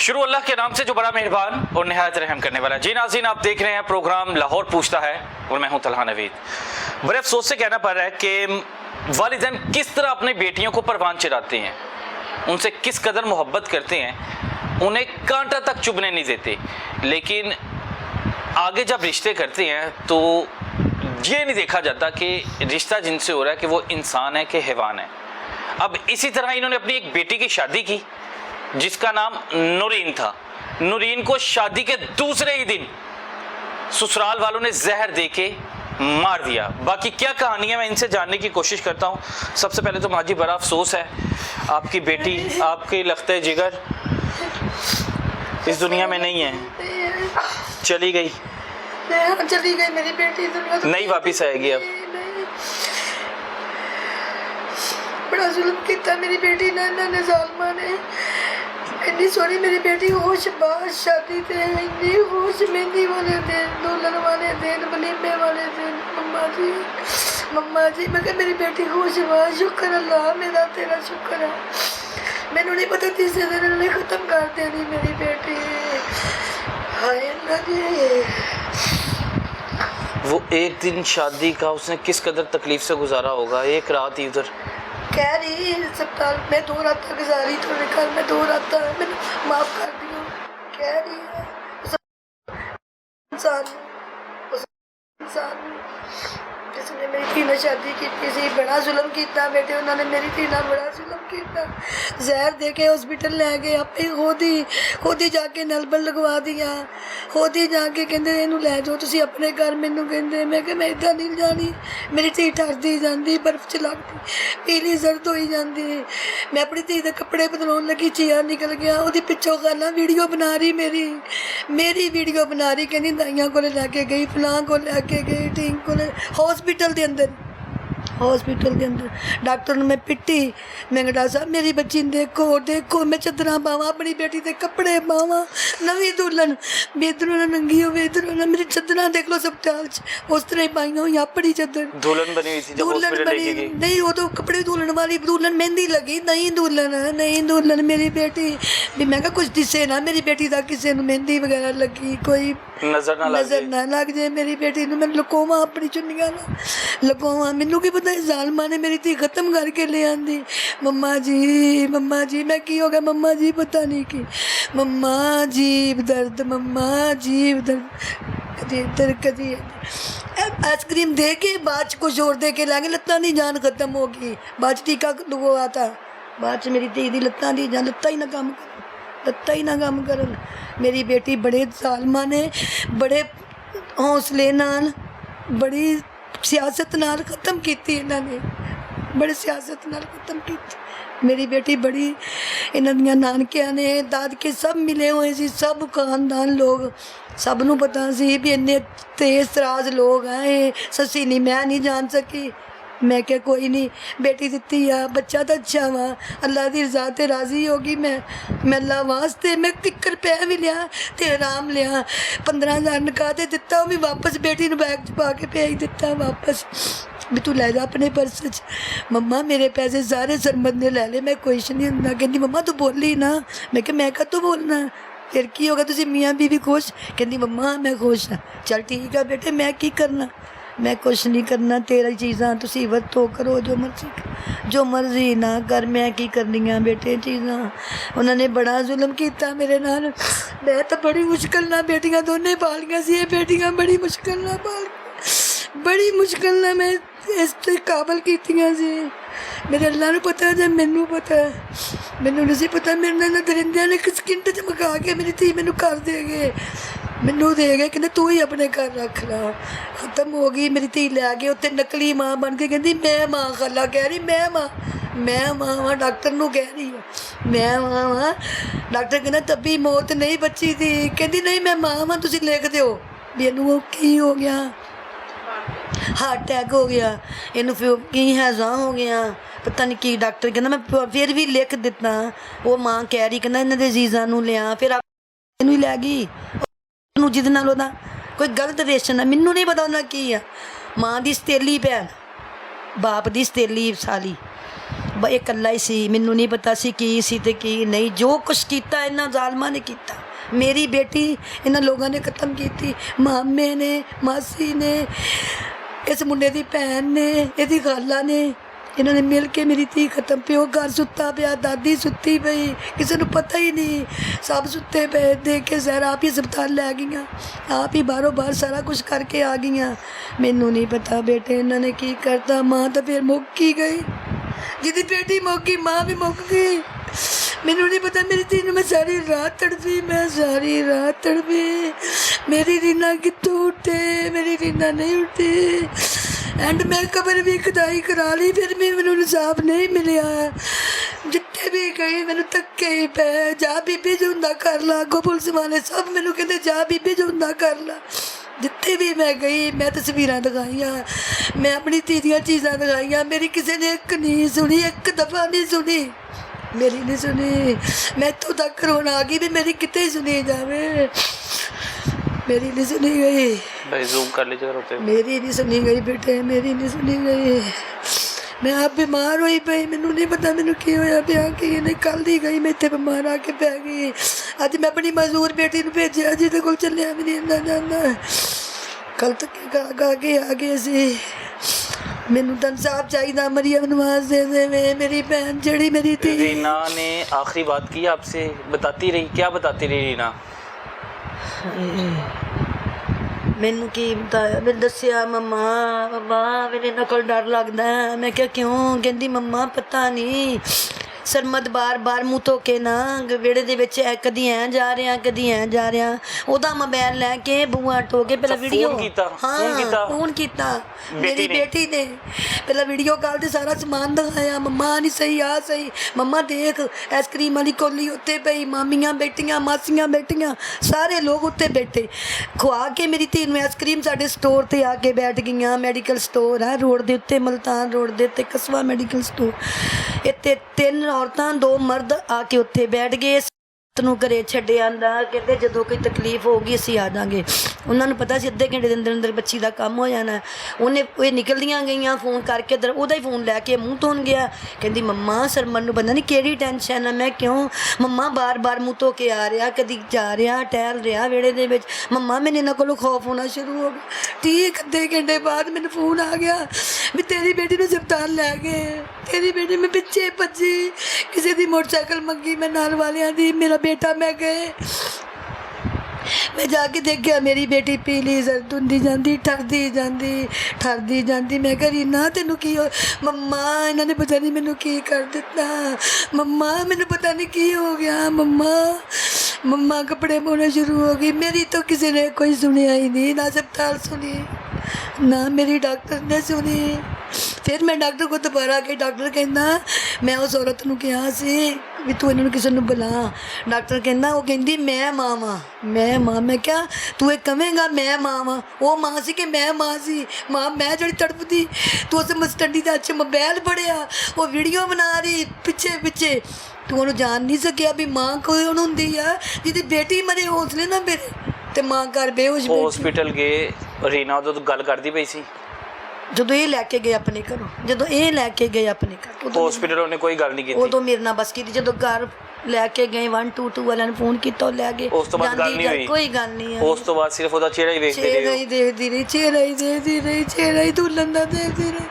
शुरू अल्लाह के नाम से जो बड़ा मेहरबान और निहायत रहम करने वाला। जी नाज़रीन, आप देख रहे हैं प्रोग्राम लाहौर पूछता है और मैं हूं तलहा नवीद। बड़े अफसोस से कहना पड़ रहा है कि वालिदैन किस तरह अपनी बेटियों को परवान चढ़ाते हैं, उनसे किस कदर मोहब्बत करते हैं, उन्हें कांटा तक चुभने नहीं देते, लेकिन आगे जब रिश्ते करते हैं तो ये नहीं देखा जाता कि रिश्ता जिनसे हो रहा है कि वो इंसान है कि हैवान है। अब इसी तरह इन्होंने अपनी एक बेटी की शादी की जिसका नाम नूरीन था। नूरीन को शादी के दूसरे ही दिन ससुराल वालों ने जहर देके मार दिया। बाकी क्या कहानी है मैं इनसे जानने की कोशिश करता हूँ। सबसे पहले तो माजी बड़ा अफसोस है, आपकी बेटी आपके लख्ते जिगर इस दुनिया में नहीं है, चली गई। चली गई मेरी बेटी, नहीं वापिस आएगी अब। बड़ा जुल्म किया मेरी बेटी ने जालिमा ने। इतनी सोनी मेरी बेटी होश बाज शादी थे, इतनी होश मेहंदी वाले दिन, दुल्हन वाले दिन, वलीमे वाले दिन। मम्मा जी मैं कहा मेरी बेटी होश बाज, शुक्र अल्लाह मेरा तेरा शुक्र है। मैंने नहीं पता तीसरे दिन उन्होंने ख़त्म कर देनी मेरी बेटी। हाय अल्लाह जी। वो एक दिन शादी का उसने किस कदर तकलीफ से गुजारा होगा। एक रात ही उधर कह रही अस्पताल में 2 रात गुजारी, थोड़े घर में 2 रात मैंने माफ़ कर दिया। कह रही है इंसान जिसने मेरी धी ने शादी की थी बड़ा जुल्म किया बेटे, उन्होंने मेरी धी ने बड़ा जुल्म किया। जहर दे के हॉस्पिटल ले गए, आपे खुद ही जाके नलबल लगवा दिया, खुद ही जाके कहते इनू लै जाओ तुसी अपने घर। मैनू कहते मैं कि मैं इदा नहीं जानी, मेरी धी ठरदी जाती, बर्फ च लगती, पीली जर्द हो जाती। मैं अपनी धी के कपड़े बदलाउन लगी, चीया निकल गया, वो पिछों गल्लां वीडियो बना रही, मेरी वीडियो बना रही, कहती दाइयां को लैके गई, फलां को लैके गई, ठीक को हॉस्पिटल के अंदर डॉक्टर ने मैं पिट्टी। मैं डॉक्टर साहब मेरी बच्ची देखो मैं चदरा पावा, अपनी बेटी के कपड़े पावा, नवी दुल्हन बेदरों ना नंगी हो, बेदरों ना मेरी चदरा देख लो अस्पताल उस तरह ही पाई हुई अपनी चदर। दुल्हन बनी हुई थी जब हॉस्पिटल लेके गई। नहीं वो तो कपड़े दुल्हन वाली दुल्हन मेहंदी लगी, नहीं दुल्हन मेरी बेटी भी। मैं कुछ दिसे ना मेरी बेटी का किसी ने मेहंदी वगैरह लगी, कोई नज़र ना लग जाए मेरी बेटी ने। मैं लुकोवा अपनी चुन्नियां ना लुकोवा, मैनू की पता जालमा ने मेरी धी खत्म करके ले आंदी। मम्मा जी मैं की हो गया मम्मा जी, पता नहीं की मम्मा जीव दर्द, मम्मा जीव दर्द, कदी इधर कदी आइसक्रीम दे के बाद को जोर दे के लागे, लत्तां दी जान खत्म हो गई। बाद टीका लगवा था, बाद मेरी धी दी लत्तां दी जान, लत्तां ही ना काम करन। मेरी बेटी बड़े जालमा ने बड़े हौसले नाल बड़ी सियासत नाल ख़त्म की, इन्होंने बड़ी सियासत नाल ख़त्म की मेरी बेटी। बड़ी इन्हां दियां नानकियां ने दादके सब मिले हुए सी, सब खानदान लोग, सब नूं पता सी भी इन्ने तेज तराज लोग हैं। ससी नहीं मैं नहीं जान सकी। मैं क्या कोई नहीं, बेटी दिती आ, बच्चा तो अच्छा वा, अल्लाह की रजा ते राज़ी होगी। मैं अल्लाह वास्ते मैं टिक्कर पै भी लिया ते आराम लिया। 15,000 निकाह ते दिता, वो भी वापस बेटी ने बैग च पा के भेज दिता वापस भी तू लै जा अपने पर्स च। मम्मा मेरे पैसे सारे सरमद ने लै ले, मैं कुछ नहीं होंदा। कहती मम्मा तू बोली ना। मैं क्या मैं कदों बोलना, फिर की होगा तुसी मियाँ बीवी खुश? कहती मम्मा मैं खुश हाँ। चल ठीक है बेटे, मैं की करना, मैं कुछ नहीं करना, तेरी चीज़ां तुसी वरतो करो जो मर्जी ना कर, मैं की करनियाँ बेटे चीज़ां। उन्होंने बड़ा जुल्म किया मेरे नाल। मैं तो बड़ी मुश्किल ना बेटियां दोने पालियां सी, बेटियां बड़ी मुश्किल ना बड़ी मुश्किल ना मैं इस काबल कीतियां सी। मेरे अल्लाह नूं पता है, मैनू पता है, मैनू नहीं पता। मेरे नाल दरिंदियां ने 1 सेकंड च मुका के मेरी धी मैनू कर दे गए, मैनू दे गए, कहते तू ही अपने घर रख ला। खत्म हो गई मेरी धी, लै गए उत्ते नकली माँ बन के, कहती मैं माँ खाला कह रही मैं माँ वहाँ डॉक्टर नूं कह रही है मैं माँ वहाँ। डॉक्टर कहना तभी मौत नहीं बची थी, कहती नहीं मैं माँ वहाँ, तुसी लिख दो भी इनू की हो गया, हार्ट अटैक हो गया, इनू की हैज़ा हो गया, पता नहीं की। डॉक्टर कहना मैं फिर भी लिख दिता। वो माँ कह रही कहना इन्होंने अजीज़ा नूं लिया, फिर आप लै गई जिद नाल ओहदा कोई गलत रिलेशन है, मैनू नहीं पता उन्हें की है। माँ की सतेली भैन, बाप की सतेली साली, ਇਹ ਇਕੱਲਾ ਹੀ ਸੀ, ਮੈਨੂੰ ਨਹੀਂ ਪਤਾ ਸੀ ਕੀ ਸੀ ਤੇ ਕੀ ਨਹੀਂ। ਜੋ ਕੁਛ ਕੀਤਾ ਇਹਨਾਂ ਜ਼ਾਲਮਾਂ ਨੇ ਕੀਤਾ। ਮੇਰੀ ਬੇਟੀ ਇਹਨਾਂ ਲੋਕਾਂ ਨੇ ਖਤਮ ਕੀਤੀ, ਮਾਮੇ ਨੇ, ਮਾਸੀ ਨੇ, ਇਸ ਮੁੰਡੇ ਦੀ ਭੈਣ ਨੇ, ਇਹਦੀ ਖਾਲਾ ਨੇ, ਇਹਨਾਂ ਨੇ ਮਿਲ ਕੇ ਮੇਰੀ ਧੀ ਖਤਮ। ਪਿਓ ਘਰ ਸੁੱਤਾ ਪਿਆ, ਦਾਦੀ ਸੁੱਤੀ ਪਈ, ਕਿਸੇ ਨੂੰ ਪਤਾ ਹੀ ਨਹੀਂ, ਸਭ ਸੁੱਤੇ ਪਏ। ਦੇਖ ਕੇ ਜ਼ਹਿਰ ਆਪ ਹੀ ਹਸਪਤਾਲ ਲੈ ਗਈਆਂ, ਆਪ ਹੀ ਬਾਹਰੋਂ ਬਾਹਰ ਸਾਰਾ ਕੁਝ ਕਰਕੇ ਆ ਗਈਆਂ। ਮੈਨੂੰ ਨਹੀਂ ਪਤਾ ਬੇਟੇ ਇਹਨਾਂ ਨੇ ਕੀ ਕਰਤਾ। ਮਾਂ ਤਾਂ ਫਿਰ ਮੁੱਕ ਹੀ ਗਈ, ਜਿਹਦੀ ਬੇਟੀ ਮੁੱਕ ਗਈ ਮਾਂ ਵੀ ਮੁੱਕ ਗਈ। ਮੈਨੂੰ ਨਹੀਂ ਪਤਾ ਮੇਰੀ ਧੀ ਨੂੰ ਮੈਂ ਸਾਰੀ ਰਾਤ ਤੜਫੀ, ਮੈਂ ਸਾਰੀ ਰਾਤ ਤੜਫੀ। ਮੇਰੀ ਰੀਨਾ ਕਿੱਥੋਂ ਉੱਠੇ, ਮੇਰੀ ਰੀਨਾ ਨਹੀਂ ਉੱਠੀ। ਐਂਡ ਮੈਂ ਕਬਰ ਵੀ ਖੁਦਾਈ ਕਰਾ ਲਈ, ਫਿਰ ਵੀ ਮੈਨੂੰ ਇਨਸਾਫ ਨਹੀਂ ਮਿਲਿਆ। ਜਿੱਥੇ ਵੀ ਗਈ ਮੈਨੂੰ ਧੱਕੇ ਹੀ ਪਏ, ਜਾ ਬੀਬੀ ਜੋ ਹੁੰਦਾ ਕਰ ਲਾ। ਅੱਗੋਂ ਪੁਲਿਸ ਵਾਲੇ ਸਭ ਮੈਨੂੰ ਕਹਿੰਦੇ ਜਾ ਬੀਬੀ ਜੋ ਹੁੰਦਾ ਕਰ ਲਾ। ਜਿੱਥੇ ਵੀ ਮੈਂ ਗਈ ਮੈਂ ਤਸਵੀਰਾਂ ਦਿਖਾਈਆਂ, ਮੈਂ ਆਪਣੀ ਧੀ ਦੀਆਂ ਚੀਜ਼ਾਂ ਦਿਖਾਈਆਂ। ਮੇਰੀ ਕਿਸੇ ਨੇ ਇੱਕ ਨਹੀਂ ਸੁਣੀ, ਇੱਕ ਦਫਾ ਨਹੀਂ ਸੁਣੀ, ਮੇਰੀ ਨਹੀਂ ਸੁਣੀ। ਮੈਂ ਇੱਥੋਂ ਤੱਕ ਰੋਣ ਆ ਗਈ ਵੀ ਮੇਰੀ ਕਿਤੇ ਸੁਣੀ ਜਾਵੇ, मेरी नहीं सुनी गई भाई, जूम कर लीजिए रोते। मेरी नहीं सुनी गई बेटे, मेरी नहीं सुनी गई। मैं आप बीमार होई पई, मैनू नहीं पता मैनू की होया पिया कि नहीं। कल दी गई मैं इत्थे बीमार आके पै गई। अज मैं अपनी मजदूर बेटी नूं भेजिया, जिहदे कोल चलिया भी नहीं इंदा जांदा। कल तक आ गए सी। मैनू तो इंसाफ चाहिए, मरियम नवाज दे देवे, मेरी भैन जड़ी मेरी थी। रीना ने आखिरी बात की आपसे, बताती रही, क्या बताती रही रीना? मैनू की बताया, मैं दसिया मम्मा मेरे नकल डर लगता है। मैं क्या क्यों? कहती मम्मा पता नहीं, सरमद बार बार मूँह धो के ना विहड़े दे विच कदी ऐ जा रहा कदी ऐ जा रहा। ओदा मोबाइल लैके बूआ टो के पहला वीडियो फोन कीता मेरी बेटी ने, पहला वीडियो कॉल ते सारा समान दिखाया। मम्मा नहीं सही, आ सही, मम्मा देख आइसक्रीम वाली कोली उत्ते पई, मामियां बैठियां, मासियां बैठियां, सारे लोग उत्ते बैठे। खुआ के मेरी धी नूं आइसक्रीम साडे स्टोर ते आके बैठ गईयां। मैडिकल स्टोर है रोड दे उत्ते, मुल्तान रोड दे उत्ते कस्बा मैडिकल स्टोर। इत्ते 3 औरतां 2 मर्द आके उत्थे बैठ गए। तैनूं घरे छड्डे आंदा, कहते जदों कोई तकलीफ होगी असीं आ जांगे। उन्हां नूं पता सी अद्धे घंटे दे अंदर अंदर बच्ची दा काम हो जाना। उन्हें निकलदियां गईयां, फोन करके इधर उहदा ही फोन लैके मूँह धोन गया। कहंदी मम्मा सरमन नूं पता नहीं किहड़ी टेंशन है। मैं क्यों? मम्मा बार बार मूँह धो के आ रहा, कदी जा रहा, टहल रहा विहड़े दे विच। मम्मा मैनूं इन्हां कोलों खौफ होना शुरू हो गया। ठीक अद्धे घंटे बाद मैनूं फोन आ गया भी तेरी बेटी नूं हस्पताल लै गए, तेरी बेटी मैं पिछे भजी, किसी दी मोटरसाइकिल मंगी मैं नाल वालियां दी, मेरा बेटा मैं गए। मैं जाके देखिया मेरी बेटी पीली जर्द हुंदी जांदी, ठरदी जांदी। मैं कह रीना तैनूं की हो? मम्मा इन्हां ने पता नहीं मैनूं की कर दिता, मम्मा मैनूं पता नहीं की हो गया। मम्मा कपड़े पाने शुरू हो गई। मेरी तो किसी ने कोई सुनिया ही नहीं, ना अस्पताल सुनी ना मेरी डॉक्टर ने सुनी। फिर मैं डॉक्टर को दोबारा गई, डॉक्टर कहना मैं उस औरत नूं कहा सी भी तू इन्होंने किसी नूं बुला। डॉक्टर कहना वो कहती मैं माँ वां, मैं माँ। मैं क्या तू ये कवेंगा मैं माँ वां? वो माँ सी कि मैं माँ सी? माँ मैं जड़ी तड़पदी, तू उस मस्टंडी का अच्छे मोबाइल फड़िया, वो वीडियो बना रही पिछे पिछे। तू उन्होंने जान नहीं सकिया भी माँ कोई होंदी है जिहदी बेटी मरे हौसले ना मेरे ते माँ घर बेहोश हॉस्पिटल गए। रीना उदों गल करदी पई सी ਜਦੋਂ ਇਹ ਲੈ ਕੇ ਗਏ ਆਪਣੇ ਘਰੋਂ, ਜਦੋਂ ਇਹ ਲੈ ਕੇ ਗਏ ਆਪਣੇ ਘਰ, ਉਦੋਂ ਹਸਪੀਟਲ ਉਹਨੇ ਕੋਈ ਗੱਲ ਨਹੀਂ ਕੀਤੀ। ਉਦੋਂ ਮੇਰੇ ਨਾਲ ਬਸ ਕੀਤੀ। ਜਦੋਂ ਘਰ ਲੈ ਕੇ ਗਏ 122 ਵਾਲਿਆਂ ਨੇ ਫੋਨ ਕੀਤਾ, ਉਹ ਲੈ ਗਏ। ਉਸ ਤੋਂ ਬਾਅਦ ਗੱਲ ਨਹੀਂ ਹੋਈ? ਕੋਈ ਗੱਲ ਨਹੀਂ। ਉਸ ਤੋਂ ਬਾਅਦ ਸਿਰਫ ਉਹਦਾ ਚਿਹਰਾ ਹੀ ਵੇਖਦੇ ਰਹੇ? ਚਿਹਰਾ ਹੀ ਦੇਖਦੀ ਰਹੀ, ਚਿਹਰਾ ਹੀ ਦੁਲਹਨ ਦਾ ਦੇਖਦੀ ਰਹੀ।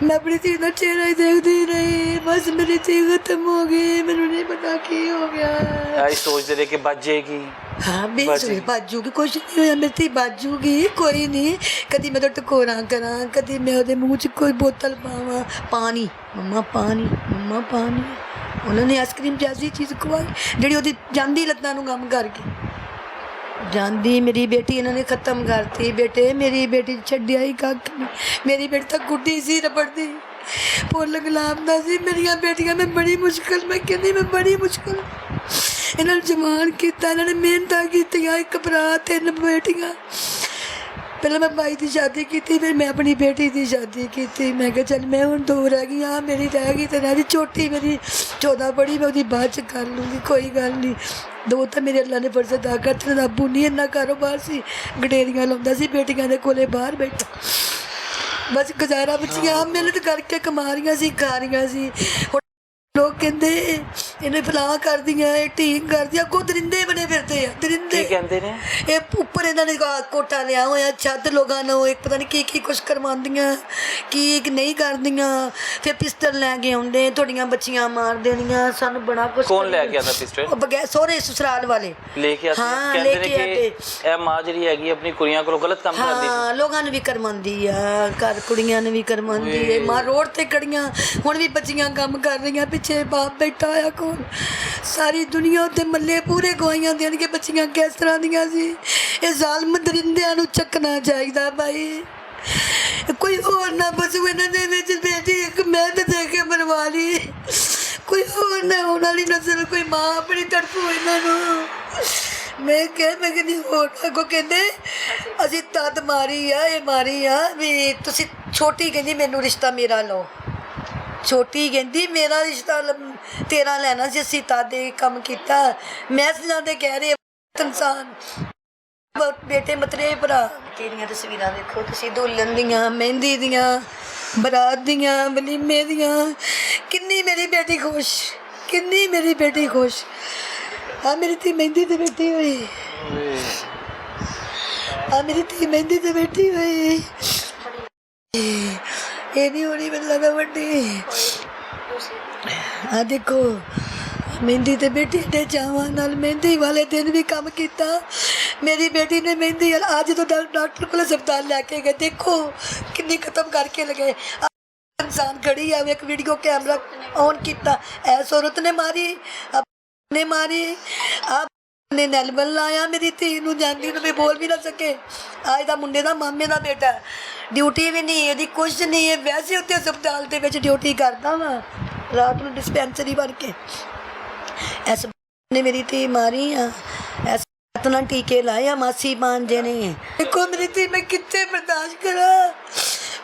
ਮੈਂ ਆਪਣੀ ਧੀ ਦਾ ਚਿਹਰਾ ਹੀ ਦੇਖਦੀ ਰਹੀ। ਬਸ ਮੇਰੀ ਧੀ ਖਤਮ ਹੋ ਗਈ, ਮੈਨੂੰ ਨਹੀਂ ਪਤਾ ਕੀ ਹੋ ਗਿਆ। ਆਈ ਸੋਚਦੇ ਰਹੇ ਕਿ ਬਚ ਜਾਏਗੀ। हाँ बेसुई बाजूगी, कुछ नहीं होया, मेरी धी बाजूगी कोई नहीं। कभी मैं तो टकोरा करा, कभी मैं ਉਹਦੇ ਮੂੰਹ 'ਚ कोई बोतल पावा, पानी मम्मा पानी, मम्मा पानी। उन्होंने आइसक्रीम जैसी चीज़ खवाई ਜਿਹੜੀ ਉਹਦੀ ਜਾਂਦੀ ਲੱਤਾਂ ਨੂੰ ਕੰਮ ਕਰਕੇ ਜਾਂਦੀ। ਮੇਰੀ ਬੇਟੀ ਇਹਨਾਂ ਨੇ ख़त्म करती। बेटे मेरी बेटी ਛੱਡਿਆ ਹੀ ਕੱਖ ਨਹੀਂ। मेरी बेटी ਤਾਂ ਗੁੱਡੀ ਸੀ ਰਬੜਦੀ, ਫੁੱਲ ਗੁਲਾਬ ਦਾ ਸੀ। ਮੇਰੀਆਂ ਬੇਟੀਆਂ ਮੈਂ ਬੜੀ ਮੁਸ਼ਕਿਲ, ਮੈਂ ਕਹਿੰਦੀ ਮੈਂ ਬੜੀ ਮੁਸ਼ਕਿਲ ਇਹਨਾਂ ਨੂੰ ਜਵਾਨ ਕੀਤਾ। ਇਹਨਾਂ ਨੇ ਮਿਹਨਤਾਂ ਕੀਤੀਆਂ, 1 ਭਰਾ 3 ਬੇਟੀਆਂ। ਪਹਿਲਾਂ ਮੈਂ ਬਾਈ ਦੀ ਸ਼ਾਦੀ ਕੀਤੀ, ਫਿਰ ਮੈਂ ਆਪਣੀ ਬੇਟੀ ਦੀ ਸ਼ਾਦੀ ਕੀਤੀ। ਮੈਂ ਕਿਹਾ ਚੱਲ ਮੈਂ ਹੁਣ 2 ਰਹਿ ਗਈਆਂ, ਮੇਰੀ ਰਹਿ ਗਈ ਤੇ ਰਹਿ ਗਈ। ਛੋਟੀ ਮੇਰੀ 14 ਪੜ੍ਹੀ, ਮੈਂ ਉਹਦੀ ਬਾਅਦ 'ਚ ਕਰ ਲੂँਗੀ, ਕੋਈ ਗੱਲ ਨਹੀਂ। 2 ਤਾਂ ਮੇਰੇ ਅੱਲਾ ਨੇ ਫਰਜ਼ ਅਦਾ ਕਰਤੇ। ਅੱਬੂ ਨਹੀਂ ਇੰਨਾ ਕਾਰੋਬਾਰ ਸੀ, ਗਡੇਰੀਆਂ ਲਾਉਂਦਾ ਸੀ, ਬੇਟੀਆਂ ਦੇ ਕੋਲੇ ਬਾਹਰ ਬੈਠਾ। ਬਸ ਗੁਜ਼ਾਰਾ ਬੱਚੀਆਂ ਮਿਹਨਤ ਕਰਕੇ ਕਮਾ ਰਹੀਆਂ ਸੀ, ਖਾ ਰਹੀਆਂ ਸੀ। ਹੁਣ ਲੋਕ ਕਹਿੰਦੇ ਇਹਨੇ ਫਲਾਹ ਕਰਦੀਆਂ, ਇਹ ਠੀਕ ਕਰਦੀਆਂ, ਅੱਗੋਂ ਦਰਿੰਦੇ ਬਣੇ ਫਿਰਦੇ ਆ, ਦਰਿੰਦੇ। ਕੀ ਕਹਿੰਦੇ ਨੇ? ਇਹ ਉੱਪਰ ਇਹਨਾਂ ਨੇ ਕੋਟਾ ਲਿਆ ਹੋਇਆ, ਛੱਤ ਲੋਕਾਂ ਨੂੰ ਇੱਕ ਪਤਾ ਨਹੀਂ ਕੀ ਕੁਛ ਕਰਵਾਉਂਦੀਆਂ, ਕੀ ਨਹੀਂ ਕਰਦੀਆਂ। ਫਿਰ ਪਿਸਤਲ ਲੈ ਕੇ ਆਉਂਦੇ, ਤੁਹਾਡੀਆਂ ਬੱਚੀਆਂ ਮਾਰ ਦੇਣੀਆਂ, ਸਾਨੂੰ ਬੜਾ ਕੁਛ। ਕੌਣ ਲੈ ਕੇ ਆਉਂਦਾ ਪਿਸਟਲ? ਬਗੈਰ ਸਹੁਰੇ ਸਸੁਰਾਲ ਵਾਲੇ ਲੈ ਕੇ ਆਉਂਦੇ। ਹਾਂ, ਕਹਿੰਦੇ ਲੈ ਨੇ ਕੇ ਕਿ ਆਉਂਦੇ। ਇਹ ਮਾਂ ਜਿਹੜੀ ਹੈਗੀ ਆਪਣੀ ਕੁੜੀਆਂ ਕੋਲੋਂ ਗਲਤ ਕੰਮ ਕਰਦੀ ਸੀ। ਹਾਂ, ਲੋਕਾਂ ਨੂੰ ਵੀ ਕਰਵਾਉਂਦੀ ਆ, ਘਰ ਕੁੜੀਆਂ ਨੂੰ ਵੀ ਕਰਵਾਉਂਦੀ ਹੈ। ਮਾਂ ਰੋਡ ਤੇ ਖੜੀਆਂ, ਹੁਣ ਵੀ ਬੱਚੀਆਂ ਕੰਮ ਕਰ ਰਹੀਆਂ, ਪਿੱਛੇ ਬਾਪ ਬੈਠਾ ਹੋਇਆ ਕੋਲ। ਸਾਰੀ ਦੁਨੀਆ ਉੱਤੇ ਮੱਲੇ ਪੂਰੇ ਗਵਾਈਆਂ ਦੇਣਗੇ ਬੱਚੀਆਂ ਕਿਸ ਤਰ੍ਹਾਂ ਦੀਆਂ ਸੀ। ਇਹ ਜ਼ਾਲਮ ਦਰਿੰਦਿਆਂ ਨੂੰ ਚੱਕਣਾ ਚਾਹੀਦਾ ਭਾਈ, ਕੋਈ ਹੋਰ ਨਾ ਬਸੂ ਇਹਨਾਂ ਦੇ ਵਿੱਚ। ਬੇਟੀ ਇੱਕ ਮੈਂ ਤਾਂ ਦੇ ਕੇ ਮਰਵਾ ਲਈ, ਕੋਈ ਹੋਰ ਨਾ ਹੋਣ ਵਾਲੀ ਨਸਲ, ਕੋਈ ਮਾਂ ਆਪਣੀ ਤੜਫੂ ਇਹਨਾਂ ਨੂੰ। ਮੈਂ ਕਹਿੰਦੀ ਹੋਰ ਅੱਗੋਂ ਕਹਿੰਦੇ ਅਸੀਂ ਤਦ ਮਾਰੀ ਆ, ਇਹ ਮਾਰੀ ਆ ਵੀ ਤੁਸੀਂ। ਛੋਟੀ ਕਹਿੰਦੀ ਮੈਨੂੰ ਰਿਸ਼ਤਾ ਮੇਰਾ ਲਓ, ਛੋਟੀ ਕਹਿੰਦੀ ਮੇਰਾ ਰਿਸ਼ਤਾ ਤੇਰਾ ਲੈਣਾ ਸੀ, ਅਸੀਂ ਤਦ ਇਹ ਕੰਮ ਕੀਤਾ। ਮੈਸੇਜਾਂ ਤੇ ਕਹਿ ਰਹੇ ਇਨਸਾਨ ਬੇਟੇ ਮਤਰੇ ਭਰਾ। ਤੇਰੀਆਂ ਤਸਵੀਰਾਂ ਦੇਖੋ ਤੁਸੀਂ, ਦੁਲਹਨ ਦੀਆਂ, ਮਹਿੰਦੀ ਦੀਆਂ, ਬਰਾਤ ਦੀਆਂ, ਵਲੀਮੇ ਦੀਆਂ। ਕਿੰਨੀ ਮੇਰੀ ਬੇਟੀ ਖੁਸ਼, ਕਿੰਨੀ ਮੇਰੀ ਬੇਟੀ ਖੁਸ਼। ਆ ਮੇਰੀ ਧੀ ਮਹਿੰਦੀ ਤੇ ਬੈਠੀ ਹੋਈ, ਆ ਮੇਰੀ ਧੀ ਮਹਿੰਦੀ ਤੇ ਬੈਠੀ ਹੋਈ। ਇਹ ਨਹੀਂ ਹੋਣੀ ਮੈਨੂੰ ਲੱਗਾ ਵੱਡੀ। ਆ ਦੇਖੋ ਮਹਿੰਦੀ ਤੇ ਬੇਟੀ ਦੇ ਚਾਵਾਂ ਨਾਲ ਮਹਿੰਦੀ ਵਾਲੇ ਦਿਨ ਵੀ ਕੰਮ ਕੀਤਾ ਮੇਰੀ ਬੇਟੀ ਨੇ। ਮਹਿੰਦੀ ਅੱਜ ਤੋਂ ਡਾਕਟਰ ਕੋਲ ਹਸਪਤਾਲ ਲੈ ਕੇ ਗਏ, ਦੇਖੋ ਕਿੰਨੀ ਖਤਮ ਕਰਕੇ ਲਗੇ। ਇਨਸਾਨ ਖੜੀ ਆ, ਇੱਕ ਵੀਡੀਓ ਕੈਮਰਾ ਔਨ ਕੀਤਾ, ਐਸ ਔਰਤ ਨੇ ਮਾਰੀ, ਨੇ ਮਾਰੀ। ਆਪ ਨੇ ਨੈਲਬਲ ਲਾਇਆ ਮੇਰੀ ਧੀ ਨੂੰ, ਜਾਂਦੀ ਨੂੰ ਵੀ ਬੋਲ ਵੀ ਨਾ ਸਕੇ। ਆ ਇਹਦਾ ਮੁੰਡੇ ਦਾ ਮਾਮੇ ਦਾ ਬੇਟਾ, ਡਿਊਟੀ ਵੀ ਨਹੀਂ ਇਹਦੀ, ਕੁਛ ਨਹੀਂ। ਇਹ ਵੈਸੇ ਉੱਤੇ ਹਸਪਤਾਲ ਦੇ ਵਿੱਚ ਡਿਊਟੀ ਕਰਦਾ ਵਾ, ਰਾਤ ਨੂੰ ਡਿਸਪੈਂਸਰੀ ਬਣ ਕੇ। ਐਸ ਨੇ ਮੇਰੀ ਧੀ ਮਾਰੀ ਆ, ਐਸ ਨਾਲ ਟੀਕੇ ਲਾਏ ਆ ਮਾਸੀ ਬਾਂਝੇ ਨੇ। ਦੇਖੋ ਮੇਰੀ ਧੀ ਮੈਂ ਕਿੱਥੇ ਬਰਦਾਸ਼ਤ ਕਰਾਂ।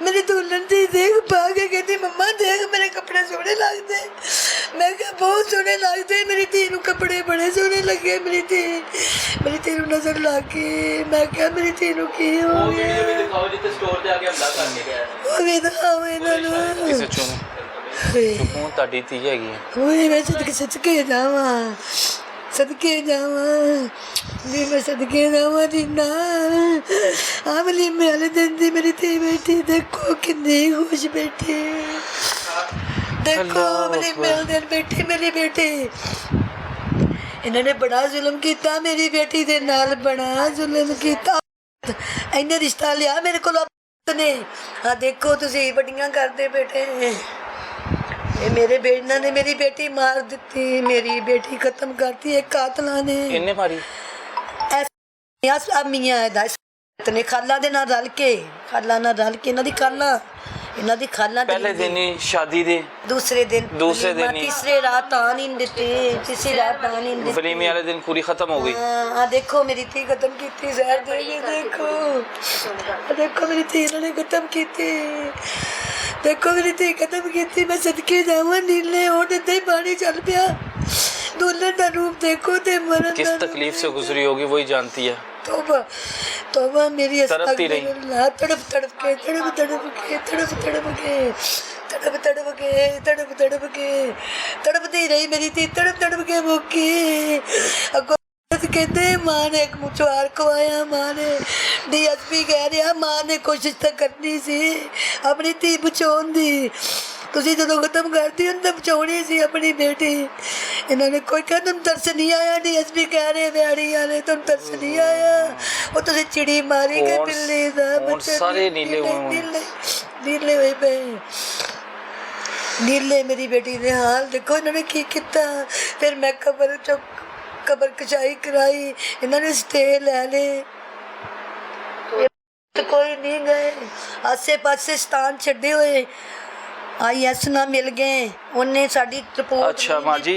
ਮੇਰੀ ਦੁਲਹਨ ਦੀ ਦੇਖ ਪਾ ਕੇ ਕਹਿੰਦੀ ਮੰਮਾ ਦੇਖ ਮੇਰੇ ਕੱਪੜੇ ਸੋਹਣੇ ਲੱਗਦੇ। ਮੈਂ ਕਿਹਾ ਬਹੁਤ ਸੋਹਣੇ ਲੱਗਦੇ, ਮੇਰੀ ਧੀ ਨੂੰ ਕੱਪੜੇ ਬੜੇ ਸੋਹਣੇ ਲੱਗੇ। ਮੇਰੀ ਧੀ ਨੂੰ ਨਜ਼ਰ ਲੱਗ ਗਈ। ਮੈਂ ਕਿਹਾ ਮੇਰੀ ਧੀ ਨੂੰ ਕੀ ਹੋ ਗਿਆ। ਉਹ ਵੀ ਦਿਖਾਓ ਇਹਨਾਂ ਨੂੰ। ਕਿਸੇ ਚੋਂ ਕੌਣ ਤੁਹਾਡੀ ਧੀ ਹੈਗੀ ਹੈ? ਓਏ ਮੈਂ ਸਦਕੇ ਜਾਵਾਂ, ਸਦਕੇ ਜਾਵਾਂ ਵੀ, ਮੈਂ ਸਦਕੇ ਜਾਵਾਂ ਜਿੰਨਾ। ਆਮਲੀ ਮੇਰੇ ਦਿਨ ਦੀ ਮੇਰੀ ਧੀ ਬੈਠੀ, ਦੇਖੋ ਕਿੰਨੀ ਖੁਸ਼ ਬੈਠੀ, ਦੇਖੋ ਮੇਰੀ ਮਿਲ ਦਿਨ ਬੈਠੀ ਮੇਰੀ ਬੇਟੀ। ਇਹਨਾਂ ਨੇ ਬੜਾ ਜ਼ੁਲਮ ਕੀਤਾ ਮੇਰੀ ਬੇਟੀ ਦੇ ਨਾਲ, ਬੜਾ ਜ਼ੁਲਮ ਕੀਤਾ। ਇਹਨੇ ਰਿਸ਼ਤਾ ਲਿਆ ਮੇਰੇ ਕੋਲ ਨੇ। ਆ ਦੇਖੋ ਤੁਸੀਂ ਵੱਡੀਆਂ ਕਰਦੇ ਬੇਟੇ। ਇਹ ਮੇਰੇ ਬੇਟੇ ਨੇ ਮੇਰੀ ਬੇਟੀ ਮਾਰ ਦਿੱਤੀ, ਮੇਰੀ ਬੇਟੀ ਖਤਮ ਕਰਤੀ। ਇਹ ਕਾਤਲਾਂ ਨੇ। ਇਹਨੇ ਮਾਰੀ? ਮੀਆਂ ਇਹਦਾ ਨੇ ਖਾਲਾ ਦੇ ਨਾਲ ਰਲ ਕੇ, ਖਾਲਾ ਨਾਲ ਰਲ ਕੇ ਇਹਨਾਂ ਦੀ ਖਾਲਾ ਪਹਿਲੇ ਦਿਨ ਹੀ ਸ਼ਾਦੀ ਦੇ ਦੂਸਰੇ ਦਿਨ ਹੀ ਤੀਸਰੇ ਰਾਤ ਆ ਨਹੀਂ ਦਿੱਤੀ, ਤੀਸਰੀ ਰਾਤ ਆ ਨਹੀਂ ਦਿੱਤੀ। ਵਲੀਮੇ ਵਾਲੇ ਦਿਨ ਪੂਰੀ ਖਤਮ ਹੋ ਗਈ। ਆ ਦੇਖੋ ਮੇਰੀ ਧੀ ਖਤਮ ਕੀਤੀ ਜ਼ਹਿਰ ਦੇ ਕੇ। ਦੇਖੋ ਮੇਰੀ ਧੀ ਇਹਨਾਂ ਨੇ ਖਤਮ ਕੀਤੀ, ਦੇਖੋ ਮੇਰੀ ਧੀ ਖਤਮ ਕੀਤੀ। ਮੈਂ ਸਦਕੇ ਜਾਵਾਂ ਨੀਲੇ ਹੋਠ ਏਦਾਂ ਹੀ ਪਾਣੀ ਚੱਲ ਪਿਆ। ਦੁਲਹਨ ਦਾ ਰੂਪ देखो ते मरण किस तकलीफ से गुजरी होगी वही जानती है। तौबा तौबा मेरी तड़पती रही, तड़प तड़प के तड़प तड़प के तड़प तड़प के तड़प तड़प के तड़प तड़प के तड़पती रही मेरी थी, तड़प तड़प के मुक्की। अगो कहते माँ ने एक मुचवार खवाया, माँ ने DSP कह रहा माँ ने कोशिश तो करनी सी अपनी धी बचाउण दी। ਤੁਸੀਂ ਜਦੋਂ ਖਤਮ ਕਰਤੀ ਉਹਨਾਂ ਬਚਾਉਣੀ ਸੀ ਆਪਣੀ ਬੇਟੀ। ਇਹਨਾਂ ਨੇ ਕੋਈ ਕਹਿੰਦਾ ਤੁਹਾਨੂੰ ਤਰਸ ਨਹੀਂ ਆਇਆ? DSP ਕਹਿ ਰਹੇ ਵਿਆੜੀ ਵਾਲੇ ਤੁਹਾਨੂੰ ਤਰਸ ਨਹੀਂ ਆਇਆ? ਉਹ ਤੁਸੀਂ ਚਿੜੀ ਮਾਰੀ ਕੇ ਬਿੱਲੀ ਦਾ ਬੱਚਾ। ਸਾਰੇ ਨੀਲੇ ਹੋਏ ਪਏ, ਨੀਲੇ ਮੇਰੀ ਬੇਟੀ ਦੇ ਹਾਲ ਦੇਖੋ। ਇਹਨਾਂ ਨੇ ਕੀ ਕੀਤਾ। ਫਿਰ ਮੈਂ ਕਬਰ ਕਚਾਈ ਕਰਾਈ, ਇਹਨਾਂ ਨੇ ਸਟੇ ਲੈ ਲਏ। ਕੋਈ ਨਹੀਂ ਗਏ, ਆਸੇ ਪਾਸੇ ਸਥਾਨ ਛੱਡੇ ਹੋਏ। IS ਨਾਲ ਮਿਲ ਗਏ, ਉਹਨੇ ਸਾਡੀ ਰਿਪੋਰਟ। ਅੱਛਾ ਮਾਂ ਜੀ,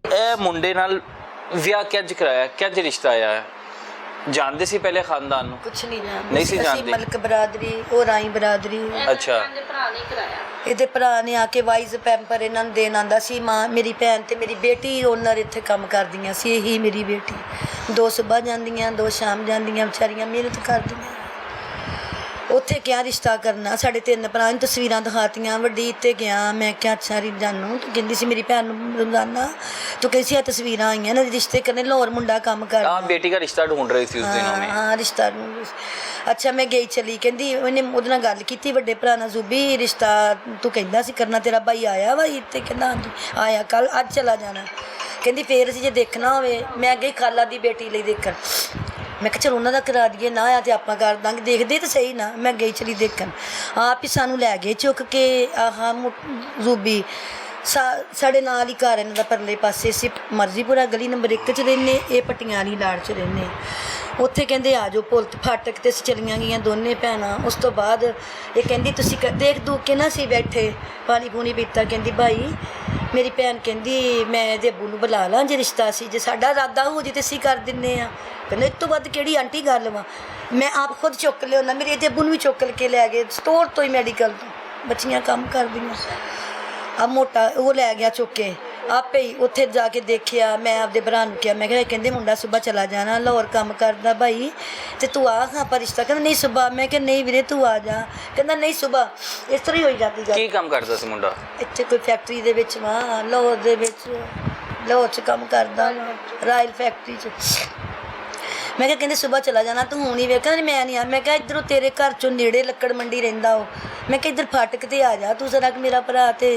ਇਹ ਮੁੰਡੇ ਨਾਲ ਵਿਆਹ ਕਿੰਜ ਕਰਾਇਆ, ਕਿੰਜ ਰਿਸ਼ਤਾ ਆਇਆ? जानते सी पहले खानदान नु? कुछ नहीं जानते नहीं सी ਅਸੀਂ जानते। ਮਲਕ ਬਰਾਦਰੀ ਉਹ ਰਾਈ ਬਰਾਦਰੀ अच्छा ਇਹਦੇ ਭਰਾ ਨੇ ਆ ਕੇ ਵਾਈਜ਼ ਪੈਂਪਰ ਇਹਨਾਂ ਨੂੰ ਦੇਣ ਆਂਦਾ ਸੀ। ਮਾਂ ਮੇਰੀ ਭੈਣ ਤੇ ਮੇਰੀ ਬੇਟੀ ਓਨਰ ਇੱਥੇ ਕੰਮ ਕਰਦੀਆਂ ਸੀ, ਇਹੀ ਮੇਰੀ ਬੇਟੀ। 2 ਸਵੇਰ ਜਾਂਦੀਆਂ 2 ਸ਼ਾਮ ਜਾਂਦੀਆਂ, ਵਿਚਾਰੀਆਂ ਮਿਹਨਤ ਕਰਦੀਆਂ। ਉੱਥੇ ਕਿਹਾ ਰਿਸ਼ਤਾ ਕਰਨਾ, ਸਾਡੇ 3 ਭਰਾ ਨੂੰ ਤਸਵੀਰਾਂ ਦਿਖਾਤੀਆਂ। ਵੱਡੀ ਤੇ ਗਿਆ, ਮੈਂ ਕਿਹਾ ਅੱਛਾ ਜਾਨੂ, ਤੂੰ ਕਹਿੰਦੀ ਸੀ ਮੇਰੀ ਭੈਣ ਨੂੰ ਰੋਜ਼ਾਨਾ, ਤੂੰ ਕਹਿੰਦੀ ਸੀ ਆ ਤਸਵੀਰਾਂ ਆਈਆਂ ਨਾ ਰਿਸ਼ਤੇ ਕਰਨੇ, ਲਾਹੌਰ ਮੁੰਡਾ ਕੰਮ ਕਰਦਾ। आप बेटी का रिश्ता ढूंढ रही थी उस दिनों में? ਹਾਂ ਰਿਸ਼ਤਾ ਨੂੰ। ਅੱਛਾ ਮੈਂ ਗਈ ਚਲੀ, ਕਹਿੰਦੀ ਉਹਨੇ ਉਹਦੇ ਨਾਲ ਗੱਲ ਕੀਤੀ ਵੱਡੇ ਭਰਾ ਨਾਲ, ਜ਼ੂਬੀ ਰਿਸ਼ਤਾ ਤੂੰ ਕਹਿੰਦਾ ਸੀ ਕਰਨਾ, ਤੇਰਾ ਭਾਈ ਆਇਆ ਵਾ ਇੱਥੇ? ਕਹਿੰਦਾ ਹਾਂਜੀ ਆਇਆ, ਕੱਲ ਅੱਜ ਚਲਾ ਜਾਣਾ। ਕਹਿੰਦੀ ਫੇਰ ਅਸੀਂ ਜੇ ਦੇਖਣਾ ਹੋਵੇ, ਮੈਂ ਗਈ ਖਾਲਾ ਦੀ ਬੇਟੀ ਲਈ ਦੇਖਣ। ਮੈਂ ਕਿਹਾ ਚਲ ਉਹਨਾਂ ਦਾ ਕਰਾ ਦਈਏ, ਨਾ ਆ ਤੇ ਆਪਾਂ ਕਰ ਦਾਂਗੇ, ਦੇਖਦੇ ਤਾਂ ਸਹੀ ਨਾ। ਮੈਂ ਗਈ ਚਲੀ ਦੇਖਣ, ਆਪ ਹੀ ਸਾਨੂੰ ਲੈ ਗਏ ਚੁੱਕ ਕੇ। ਆਹ ਜ਼ੂਬੀ ਸਾਡੇ ਨਾਲ ਹੀ ਘਰ ਇਹਨਾਂ ਦਾ ਪਰਲੇ ਪਾਸੇ ਸੀ, ਮਰਜ਼ੀਪੁਰਾ ਗਲੀ ਨੰਬਰ 1 'ਚ ਰਹਿੰਦੇ, ਇਹ ਪਟੀਆਂ ਵਾਲੀ ਲਾੜ 'ਚ ਰਹਿੰਦੇ। ਉੱਥੇ ਕਹਿੰਦੇ ਆ ਜਾਓ ਪੁਲ ਫਾਟਕ 'ਤੇ ਅਸੀਂ ਚਲੀਆਂ ਗਈਆਂ ਦੋਨੇ ਭੈਣਾਂ। ਉਸ ਤੋਂ ਬਾਅਦ ਇਹ ਕਹਿੰਦੀ ਤੁਸੀਂ ਦੇਖ ਦੂਖ ਕੇ ਨਾ ਸੀ ਬੈਠੇ, ਪਾਣੀ ਪੂਣੀ ਪੀਤਾ। ਕਹਿੰਦੀ ਭਾਈ ਮੇਰੀ ਭੈਣ ਕਹਿੰਦੀ ਮੈਂ ਇਹਦੇ ਅੱਬੂ ਨੂੰ ਬੁਲਾ ਲਾਂ, ਜੇ ਰਿਸ਼ਤਾ ਸੀ, ਜੇ ਸਾਡਾ ਇਰਾਦਾ ਹੋ ਜੇ ਤੇ ਅਸੀਂ ਕਰ ਦਿੰਦੇ ਹਾਂ। ਕਹਿੰਦੇ ਇਸ ਤੋਂ ਵੱਧ ਕਿਹੜੀ ਆਂਟੀ ਗੱਲ ਵਾ। ਮੈਂ ਆਪ ਖੁਦ ਚੁੱਕ ਲਿਆਉਂਦਾ, ਮੇਰੇ ਇਹਦੇ ਅੱਬੂ ਨੂੰ ਵੀ ਚੁੱਕ ਕੇ ਲੈ ਗਏ ਸਟੋਰ ਤੋਂ ਹੀ, ਮੈਡੀਕਲ ਤੋਂ। ਬੱਚੀਆਂ ਕੰਮ ਕਰਦੀਆਂ, ਆ ਮੋਟਾ ਉਹ ਲੈ ਗਿਆ ਚੁੱਕ ਕੇ ਆਪੇ ਹੀ। ਉੱਥੇ ਜਾ ਕੇ ਦੇਖਿਆ, ਮੈਂ ਆਪਦੇ ਭਰਾ ਨੂੰ ਕਿਹਾ, ਮੈਂ ਕਿਹਾ ਕਹਿੰਦੇ ਮੁੰਡਾ ਸੁਬਾਹ ਚਲਾ ਜਾਣਾ, ਲਾਹੌਰ ਕੰਮ ਕਰਦਾ ਭਾਈ, ਤੇ ਤੂੰ ਆ ਆਪਾਂ ਰਿਸ਼ਤਾ। ਕਹਿੰਦਾ ਨਹੀਂ ਸੁਬਾਹ। ਮੈਂ ਕਿਹਾ ਨਹੀਂ ਵੀਰੇ ਤੂੰ ਆ ਜਾ। ਕਹਿੰਦਾ ਨਹੀਂ ਸੁਬਾਹ। ਇਸ ਤਰ੍ਹਾਂ ਹੀ ਹੋਈ ਜਾਂਦੀ ਗੱਲ। ਕੀ ਕੰਮ ਕਰਦਾ ਸੀ ਮੁੰਡਾ? ਇੱਥੇ ਕੋਈ ਫੈਕਟਰੀ ਦੇ ਵਿੱਚ ਵਾ, ਲਾਹੌਰ ਦੇ ਵਿੱਚ, ਲਾਹੌਰ 'ਚ ਕੰਮ ਕਰਦਾ, ਰਾਇਲ ਫੈਕਟਰੀ 'ਚ। ਮੈਂ ਕਿਹਾ ਕਹਿੰਦੇ ਸੁਬਾਹ ਚਲਾ ਜਾਣਾ, ਤੂੰ ਹੁਣ ਹੀ ਵੇਖਾਂ। ਮੈਂ ਨਹੀਂ ਆ। ਮੈਂ ਕਿਹਾ ਇੱਧਰੋਂ ਤੇਰੇ ਘਰ 'ਚੋਂ ਨੇੜੇ ਲੱਕੜ ਮੰਡੀ ਰਹਿੰਦਾ ਉਹ, ਮੈਂ ਕਿਹਾ ਇੱਧਰ ਫਾਟਕ 'ਤੇ ਆ ਜਾ ਤੂੰ ਜ਼ਰਾ, ਮੇਰਾ ਭਰਾ ਤੇ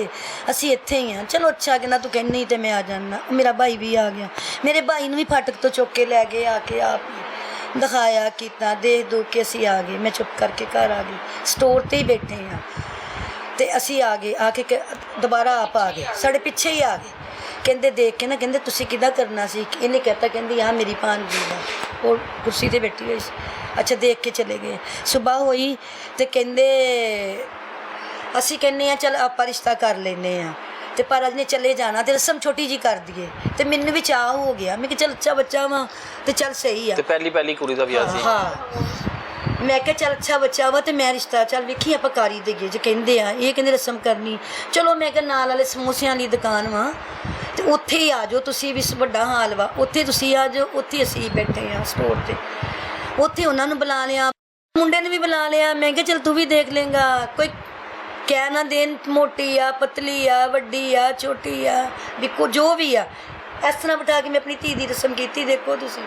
ਅਸੀਂ ਇੱਥੇ ਹੀ ਹਾਂ। ਚਲੋ ਅੱਛਾ, ਕਹਿੰਦਾ ਤੂੰ ਕਹਿੰਦੀ ਤੇ ਮੈਂ ਆ ਜਾਣਾ। ਮੇਰਾ ਭਾਈ ਵੀ ਆ ਗਿਆ, ਮੇਰੇ ਭਾਈ ਨੂੰ ਵੀ ਫਾਟਕ ਤੋਂ ਚੁੱਕ ਕੇ ਲੈ ਗਏ, ਆ ਕੇ ਆਪ ਦਿਖਾਇਆ ਕੀਤਾ, ਦੇਖ ਦੂਖ ਕੇ ਅਸੀਂ ਆ ਗਏ। ਮੈਂ ਚੁੱਪ ਕਰਕੇ ਘਰ ਆ ਗਈ, ਸਟੋਰ 'ਤੇ ਹੀ ਬੈਠੇ ਹਾਂ। ਤੇ ਅਸੀਂ ਆ ਗਏ, ਆ ਕੇ ਦੁਬਾਰਾ ਆਪ ਆ ਗਏ, ਸਾਡੇ ਪਿੱਛੇ ਹੀ ਆ ਗਏ। ਕਹਿੰਦੇ ਦੇਖ ਕੇ ਨਾ, ਕਹਿੰਦੇ ਤੁਸੀਂ ਕਿੱਦਾਂ ਕਰਨਾ ਸੀ? ਇਹਨੇ ਕਹਿਤਾ ਕਹਿੰਦੀ ਆ ਮੇਰੀ ਭਾਣਜੀ ਦਾ, ਉਹ ਕੁਰਸੀ 'ਤੇ ਬੈਠੀ ਹੋਈ ਸੀ। ਅੱਛਾ ਦੇਖ ਕੇ ਚਲੇ ਗਏ। ਸੁਬਾਹ ਹੋਈ ਤੇ ਕਹਿੰਦੇ ਅਸੀਂ ਕਹਿੰਦੇ ਹਾਂ ਚੱਲ ਆਪਾਂ ਰਿਸ਼ਤਾ ਕਰ ਲੈਂਦੇ ਹਾਂ, ਤੇ ਪਰ ਅੱਜ ਨੇ ਚਲੇ ਜਾਣਾ ਤੇ ਰਸਮ ਛੋਟੀ ਜੀ ਕਰ ਦਈਏ। ਤੇ ਮੈਨੂੰ ਵੀ ਚਾਹ ਹੋ ਗਿਆ, ਮੈਂ ਕਿਹਾ ਚੱਲ ਅੱਛਾ ਬੱਚਾ ਵਾ ਤੇ ਚੱਲ ਸਹੀ ਆ। ਤੇ ਪਹਿਲੀ ਕੁੜੀ ਦਾ ਵਿਆਹ ਸੀ? ਹਾਂ ਮੈਂ ਕਿਹਾ ਚੱਲ ਅੱਛਾ ਬੱਚਾ ਵਾ ਤੇ ਮੈਂ ਰਿਸ਼ਤਾ ਚੱਲ ਵੇਖੀ ਆਪਾਂ ਕਰ ਹੀ ਦੇਈਏ ਜੇ ਕਹਿੰਦੇ ਆ। ਇਹ ਕਹਿੰਦੇ ਰਸਮ ਕਰਨੀ। ਚਲੋ ਮੈਂ ਕਿਹਾ ਨਾਲ ਵਾਲੇ ਸਮੋਸਿਆਂ ਵਾਲੀ ਦੁਕਾਨ ਵਾ ਤੇ ਉੱਥੇ ਹੀ ਆ ਜਾਓ ਤੁਸੀਂ, ਵੀ ਵੱਡਾ ਹਾਲ ਵਾ, ਉੱਥੇ ਤੁਸੀਂ ਆ ਜਾਓ। ਉੱਥੇ ਅਸੀਂ ਬੈਠੇ ਹਾਂ ਸਟੋਰ 'ਤੇ। ਉੱਥੇ ਉਹਨਾਂ ਨੂੰ ਬੁਲਾ ਲਿਆ, ਮੁੰਡੇ ਨੂੰ ਵੀ ਬੁਲਾ ਲਿਆ। ਮੈਂ ਕਿਹਾ ਚੱਲ ਤੂੰ ਵੀ ਦੇਖ ਲੇਂਗਾ, ਕੋਈ ਕਹਿ ਨਾ ਦੇਣ ਮੋਟੀ ਆ ਪਤਲੀ ਆ ਵੱਡੀ ਆ ਛੋਟੀ ਆ, ਵੀ ਜੋ ਵੀ ਆ। ਇਸ ਤਰ੍ਹਾਂ ਬਿਠਾ ਕੇ ਮੈਂ ਆਪਣੀ ਧੀ ਦੀ ਰਸਮ ਕੀਤੀ। ਦੇਖੋ ਤੁਸੀਂ,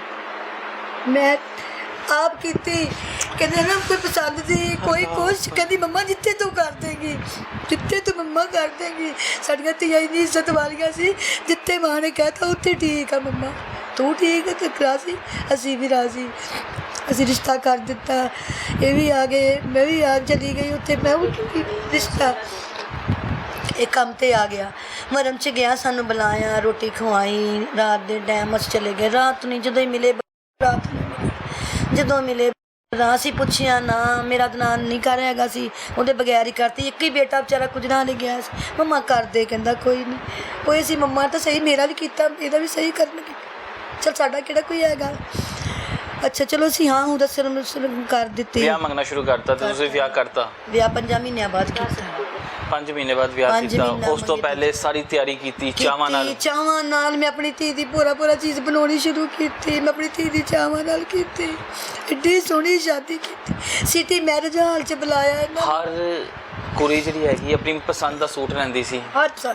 ਮੈਂ ਆਪ ਕੀਤੀ। ਕਹਿੰਦੇ ਨਾ ਕੋਈ ਪਸੰਦ ਸੀ, ਕੋਈ ਕੁਛ, ਕਹਿੰਦੀ ਮੰਮਾ ਜਿੱਥੇ ਤੂੰ ਕਰ ਦੇਂਗੀ, ਜਿੱਥੇ ਤੂੰ ਮੰਮਾ ਕਰ ਦੇਂਗੀ। ਸਾਡੀਆਂ ਧੀਆਂ ਇੰਨੀ ਇੱਜ਼ਤ ਵਾਲੀਆਂ ਸੀ, ਜਿੱਥੇ ਮਾਂ ਨੇ ਕਹਿਤਾ ਉੱਥੇ ਠੀਕ ਆ ਮੰਮਾ, ਤੂੰ ਠੀਕ ਹੈ ਤੇ ਰਾਜ਼ੀ, ਅਸੀਂ ਵੀ ਰਾਜ਼ੀ। ਅਸੀਂ ਰਿਸ਼ਤਾ ਕਰ ਦਿੱਤਾ, ਇਹ ਵੀ ਆ ਗਏ, ਮੈਂ ਵੀ ਆ ਚਲੀ ਗਈ ਉੱਥੇ। ਮੈਂ ਰਿਸ਼ਤਾ ਇਹ ਕੰਮ 'ਤੇ ਆ ਗਿਆ। ਮਰਮ 'ਚ ਗਿਆ, ਸਾਨੂੰ ਬੁਲਾਇਆ, ਰੋਟੀ ਖਵਾਈ। ਰਾਤ ਦੇ ਟਾਈਮ ਅਸੀਂ ਚਲੇ ਗਏ। ਰਾਤ ਨਹੀਂ, ਜਦੋਂ ਹੀ ਮਿਲੇ ਰਾਤ ਨੂੰ, ਜਦੋਂ ਮਿਲੇ ਅਸੀਂ ਪੁੱਛਿਆ ਨਾ, ਮੇਰਾ ਦਨਾਨ ਨਹੀਂ ਕਰ ਹੈਗਾ ਸੀ, ਉਹਦੇ ਬਗੈਰ ਹੀ ਕਰਤੀ। ਇੱਕ ਹੀ ਬੇਟਾ ਵਿਚਾਰਾ ਗੁਜਰਾ ਨਹੀਂ ਗਿਆ ਸੀ। ਮੰਮਾ ਕਰਦੇ, ਕਹਿੰਦਾ ਕੋਈ ਨਹੀਂ, ਕੋਈ ਸੀ ਮੰਮਾ ਤਾਂ ਸਹੀ, ਮੇਰਾ ਵੀ ਕੀਤਾ, ਇਹਦਾ ਵੀ ਸਹੀ ਕਰਨਗੇ, ਚਲ ਸਾਡਾ ਕਿਹੜਾ ਕੋਈ ਹੈਗਾ। ਅੱਛਾ ਚਲੋ ਅਸੀਂ ਹਾਂ ਹੁਣ ਦੱਸਣ ਕਰ ਦਿੱਤੀ। ਵਿਆਹ ਮੰਗਣਾ ਸ਼ੁਰੂ ਕਰਤਾ ਤੇ ਤੁਸੀਂ ਵਿਆਹ ਕਰਤਾ? ਵਿਆਹ 5 ਮਹੀਨਿਆਂ ਬਾਅਦ ਕੀਤਾ। 5 ਮਹੀਨੇ ਬਾਅਦ ਵਿਆਹ ਕੀਤਾ। ਉਸ ਤੋਂ ਪਹਿਲੇ ਸਾਰੀ ਤਿਆਰੀ ਕੀਤੀ ਚਾਵਾਂ ਨਾਲ? ਚਾਵਾਂ ਨਾਲ ਮੈਂ ਆਪਣੀ ਧੀ ਦੀ ਪੂਰਾ ਚੀਜ਼ ਬਣਾਉਣੀ ਸ਼ੁਰੂ ਕੀਤੀ। ਮੈਂ ਆਪਣੀ ਧੀ ਦੀ ਚਾਵਾਂ ਨਾਲ ਕੀਤੀ, ਐਡੀ ਸੋਹਣੀ ਸ਼ਾਦੀ ਕੀਤੀ। ਸਿਟੀ ਮੈਰਿਜ ਹਾਲ 'ਚ ਬੁਲਾਇਆ ਇਹਨਾਂ। ਹਰ ਕੁੜੀ ਜਿਹੜੀ ਹੈਗੀ ਆਪਣੀ ਪਸੰਦ ਦਾ ਸੂਟ ਲੈਂਦੀ ਸੀ? ਹਰ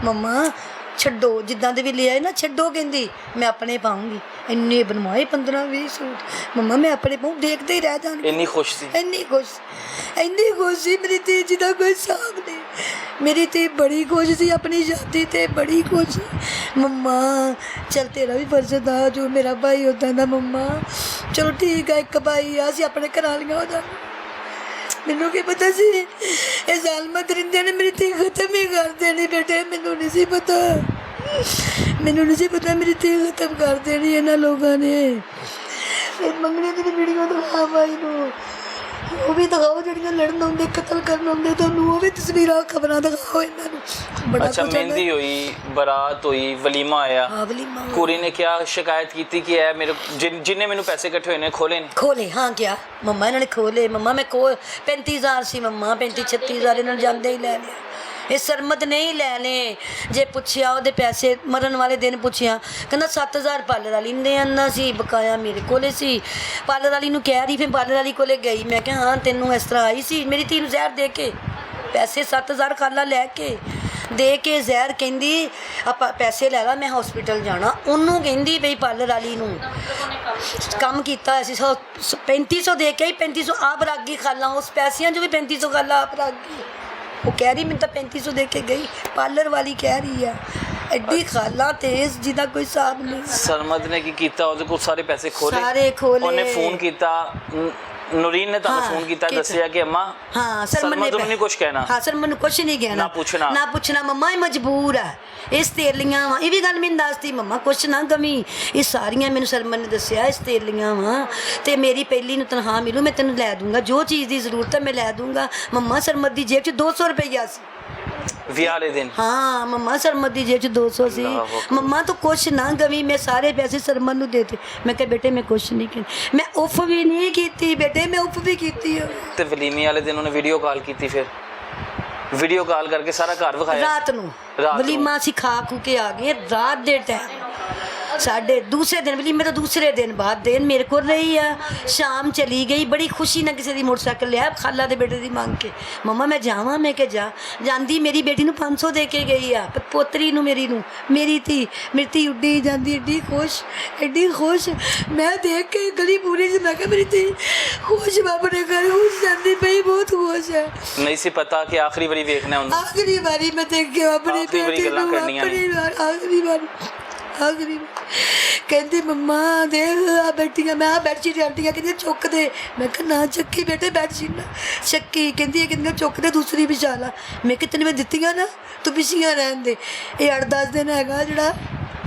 ਮੰਮਾ ਛੱਡੋ, ਜਿੱਦਾਂ ਦੇ ਵੀ ਲਿਆਏ ਨਾ ਛੱਡੋ, ਕਹਿੰਦੀ ਮੈਂ ਆਪਣੇ ਪਾਉਂਗੀ। ਇੰਨੇ ਬਣਵਾਏ 15-20 ਸੂਟ ਮੰਮਾ, ਮੈਂ ਆਪਣੇ ਪਾਉਂ, ਦੇਖਦੇ ਹੀ ਰਹਿ ਜਾਣਗੇ। ਇੰਨੀ ਖੁਸ਼ ਸੀ, ਇੰਨੀ ਖੁਸ਼ ਸੀ ਮੇਰੀ ਧੀ, ਜਿਹਦਾ ਕੋਈ ਹਿਸਾਬ ਨਹੀਂ। ਮੇਰੀ ਧੀ ਬੜੀ ਖੁਸ਼ ਸੀ ਆਪਣੀ ਸ਼ਾਦੀ 'ਤੇ, ਬੜੀ ਖੁਸ਼। ਮੰਮਾ ਚੱਲ ਤੇਰਾ ਵੀ ਫਰਜ਼ ਦਾ, ਜੋ ਮੇਰਾ ਭਾਈ ਉੱਦਾਂ ਦਾ। ਮੰਮਾ ਚਲੋ ਠੀਕ ਆ, ਇੱਕ ਭਾਈ ਆ, ਅਸੀਂ ਆਪਣੇ ਘਰਾਂ ਵਾਲੀਆਂ ਹੋ ਜਾਵਾਂਗੇ। ਮੈਨੂੰ ਕੀ ਪਤਾ ਸੀ ਇਹ ਜ਼ਾਲਮਾਂ ਦਰਿੰਦਿਆਂ ਨੇ ਮੇਰੀ ਧੀ ਖਤਮ ਹੀ ਕਰ ਦੇਣੀ ਬੇਟੇ। ਮੈਨੂੰ ਨਹੀਂ ਸੀ ਪਤਾ ਮੇਰੀ ਧੀ ਖਤਮ ਕਰ ਦੇਣੀ ਇਹਨਾਂ ਲੋਕਾਂ ਨੇ। ਇਹ ਮੰਗਣੇ ਦੀ ਵੀਡੀਓ ਦਿਖਾ ਭਾਈ ਨੂੰ, ਉਹ ਵੀ ਦਿਖਾਓ ਜਿਹੜੀਆਂ ਲੜਨ ਆਉਂਦੇ ਕਤਲ ਕਰਨ ਆਉਂਦੇ ਤੁਹਾਨੂੰ, ਉਹ ਵੀ ਤਸਵੀਰਾਂ ਖਬਰਾਂ ਦਿਖਾਓ ਇਹਨਾਂ ਨੂੰ। ਬੜਾ अच्छा ਕੁਛ ਆਉਂਦਾ। मेहंदी हुई, बारात हुई, वलीमा आया, ਹਾਂ ਵਲੀਮਾ कुड़ी ने क्या शिकायत की थी कि है मेरे जिन्ने मैंने पैसे इकट्ठे हुए ने खोले ने? ਖੋਲੇ। ਹਾਂ ਕਿਹਾ ਮੰਮਾ ਇਹਨਾਂ ਨੇ ਖੋਲੇ। ਮੰਮਾ ਮੈਂ 35,000 ਸੀ ਮੰਮਾ, 35-36,000 ਇਹਨਾਂ ਨੇ ਜਾਂਦੇ ਹੀ ਲੈ ਲਿਆ। ਇਹ ਸਰਮਦ ਨਹੀਂ ਲੈ ਲਏ। ਜੇ ਪੁੱਛਿਆ ਉਹਦੇ ਪੈਸੇ ਮਰਨ ਵਾਲੇ ਦਿਨ ਪੁੱਛਿਆ, ਕਹਿੰਦਾ 7,000 ਪਾਰਲਰ ਵਾਲੀ ਨੇ ਆਨਾ ਸੀ, ਬਕਾਇਆ ਮੇਰੇ ਕੋਲੇ ਸੀ। ਪਾਰਲਰ ਵਾਲੀ ਨੂੰ ਕਹਿ ਰਹੀ, ਫਿਰ ਪਾਰਲਰ ਵਾਲੀ ਕੋਲੇ ਗਈ। ਮੈਂ ਕਿਹਾ ਹਾਂ ਤੈਨੂੰ ਇਸ ਤਰ੍ਹਾਂ ਆਈ ਸੀ, ਮੇਰੀ ਧੀ ਨੂੰ ਜ਼ਹਿਰ ਦੇ ਕੇ ਪੈਸੇ 7,000 ਖਾਲਾ ਲੈ ਕੇ ਦੇ ਕੇ ਜ਼ਹਿਰ, ਕਹਿੰਦੀ ਆਪਾਂ ਪੈਸੇ ਲੈ ਲਾ, ਮੈਂ ਹਸਪੀਟਲ ਜਾਣਾ। ਉਹਨੂੰ ਕਹਿੰਦੀ ਬਈ ਪਾਰਲਰ ਵਾਲੀ ਨੂੰ ਕੰਮ ਕੀਤਾ ਅਸੀਂ 3500 ਦੇ ਕੇ ਹੀ 3500 ਆਪ ਰੱਖ ਗਈ ਖਾਲਾ, ਉਸ ਪੈਸਿਆਂ 'ਚ ਵੀ 3500 ਖਾਲਾ ਆਪ ਰੱਖ ਗਈ। ਉਹ ਕਹਿ ਰਹੀ ਮੈਨੂੰ ਤਾਂ 3500 ਦੇ ਕੇ ਗਈ, ਪਾਰਲਰ ਵਾਲੀ ਕਹਿ ਰਹੀ ਆ। ਐਡੀ ਖਾਲਾ ਤੇਜ਼ ਜਿਹਦਾ ਕੋਈ ਹਿਸਾਬ ਨਹੀਂ। सरमद ने की कीता ਉਹਦੇ ਕੋਲ ਸਾਰੇ ਪੈਸੇ ਖੋਲੇ, ਸਾਰੇ ਖੋਲੇ। ਉਹਨੇ ਫੋਨ ਕੀਤਾ, ਨੂਰੀਨ ਨੇ ਤੁਹਾਨੂੰ ਫੋਨ ਕੀਤਾ, ਦੱਸਿਆ ਕਿ ਅੰਮਾ ਹਾਂ ਸਰਮਦ ਨੂੰ ਨਹੀਂ ਕੁਝ ਕਹਿਣਾ। ਹਾਂ ਸਰ ਮੈਨੂੰ ਕੁਝ ਨਹੀਂ ਕਹਿਣਾ, ਨਾ ਪੁੱਛਣਾ, ਨਾ ਪੁੱਛਣਾ। ਮੰਮਾ ਇਹ ਮਜਬੂਰ ਆ, ਇਸ ਤੇਲੀਆਂ ਵਾ। ਇਹ ਵੀ ਗੱਲ ਮੈਨੂੰ ਦੱਸਦੀ ਮੰਮਾ, ਕੁਛ ਨਾ ਕਮੀ। ਇਹ ਸਾਰੀਆਂ ਮੈਨੂੰ ਸਰਮਨ ਨੇ ਦੱਸਿਆ ਇਸ ਤੇਲੀਆਂ ਵਾ, ਤੇ ਮੇਰੀ ਪਹਿਲੀ ਨੂੰ ਤਨਖਾਹ ਮਿਲੂ, ਮੈਂ ਤੈਨੂੰ ਲੈ ਦੂੰਗਾ, ਜੋ ਚੀਜ਼ ਦੀ ਜ਼ਰੂਰਤ ਹੈ ਮੈਂ ਲੈ ਦੂੰਗਾ। ਮੰਮਾ ਸਰਮਦ ਦੀ ਜੇਬ 'ਚ 200 ਰੁਪਈਆ ਸੀ ਵਿਆਹ ਵਾਲੇ ਦਿਨ। ਹਾਂ ਮੰਮਾ ਸਰਮਦ ਦੀ ਜੇਬ 'ਚ 200 ਸੀ। ਮੰਮਾ ਤੂੰ ਕੁਛ ਨਾ ਕਵੀ, ਮੈਂ ਸਾਰੇ ਪੈਸੇ ਸਰਮਦ ਨੂੰ ਦੇਤੇ। ਮੈਂ ਕਿਹਾ ਬੇਟੇ ਮੈਂ ਕੁਛ ਨਹੀਂ ਕੀਤੀ, ਮੈਂ ਉਫ ਵੀ ਨਹੀਂ ਕੀਤੀ ਬੇਟੇ, ਮੈਂ ਉਫ ਵੀ ਕੀਤੀ ਆ। ਤੇ ਵਲੀਮੇ ਵਾਲੇ ਦਿਨ ਉਹਨੇ ਵੀਡੀਓ ਕਾਲ ਕੀਤੀ, ਫਿਰ ਵੀਡੀਓ ਕਾਲ ਕਰਕੇ ਸਾਰਾ ਘਰ ਵਿਖਾਇਆ। ਰਾਤ ਨੂੰ ਵਲੀਮਾ ਅਸੀਂ ਖਾ ਖੂ ਕੇ ਆ ਗਏ ਰਾਤ ਦੇ ਟਾਈਮ। ਸਾਡੇ ਦੂਸਰੇ ਦਿਨ ਵਲੀਮੇ ਤੋਂ ਦੂਸਰੇ ਦਿਨ ਬਾਅਦ ਦਿਨ ਮੇਰੇ ਕੋਲ ਰਹੀ ਆ। ਸ਼ਾਮ ਚਲੀ ਗਈ ਬੜੀ ਖੁਸ਼ੀ ਨਾਲ, ਕਿਸੇ ਦੀ ਮੋਟਰਸਾਈਕਲ ਲਿਆ ਖਾਲਾ ਦੇ ਬੇਟੇ ਦੀ ਮੰਗ ਕੇ। ਮੰਮਾ ਮੈਂ ਜਾਵਾਂ, ਮੈਂ ਕਿ ਜਾ। ਜਾਂਦੀ ਮੇਰੀ ਬੇਟੀ ਨੂੰ 500 ਦੇ ਕੇ ਗਈ ਆ, ਪੋਤਰੀ ਨੂੰ ਮੇਰੀ ਨੂੰ। ਮੇਰੀ ਧੀ ਉੱਡੀ ਜਾਂਦੀ ਐਡੀ ਖੁਸ਼, ਐਡੀ ਖੁਸ਼। ਮੈਂ ਦੇਖ ਕੇ ਗਲੀ ਪੂਰੀ 'ਚ ਮੈਂ ਕਿਹਾ ਮੇਰੀ ਧੀ ਖੁਸ਼, ਆਪਣੇ ਘਰ ਖੁਸ਼ ਜਾਂਦੀ ਪਈ, ਬਹੁਤ ਖੁਸ਼ ਹੈ। ਨਹੀਂ ਸੀ ਪਤਾ ਕਿ ਆਖਰੀ ਵਾਰੀ ਵੇਖਣਾ ਉਹਨੂੰ। ਆਖਰੀ ਵਾਰੀ ਮੈਂ ਦੇਖਿਆ ਆਪਣੀ ਬੇਟੀ ਨੂੰ, ਆਪਣੀ ਵਾਰ ਆਖਰੀ ਵਾਰੀ ਕਹਿੰਦੀ ਮੰਮਾ ਦੇਖ ਆ ਬੈਠੀਆਂ, ਮੈਂ ਆ ਬੈਡਸ਼ੀਟ ਆਂਟੀਆਂ ਕਹਿੰਦੀ ਚੁੱਕ ਦੇ। ਮੈਂ ਕਿਹਾ ਨਾ ਚੱਕੀ ਬੇਟੇ ਬੈਡਸ਼ੀਟ ਨਾ ਚੱਕੀ। ਕਹਿੰਦੀ ਇਹ ਕਹਿੰਦੀ ਚੁੱਕ ਦੇ, ਦੂਸਰੀ ਵਿਛਾ ਲਾ। ਮੈਂ ਕਿਹਾ ਤੈਨੂੰ ਮੈਂ ਦਿੱਤੀਆਂ ਨਾ, ਤੂੰ ਵਿਛੀਆਂ ਰਹਿਣ ਦੇ। ਇਹ 8-10 ਦਿਨ ਹੈਗਾ ਜਿਹੜਾ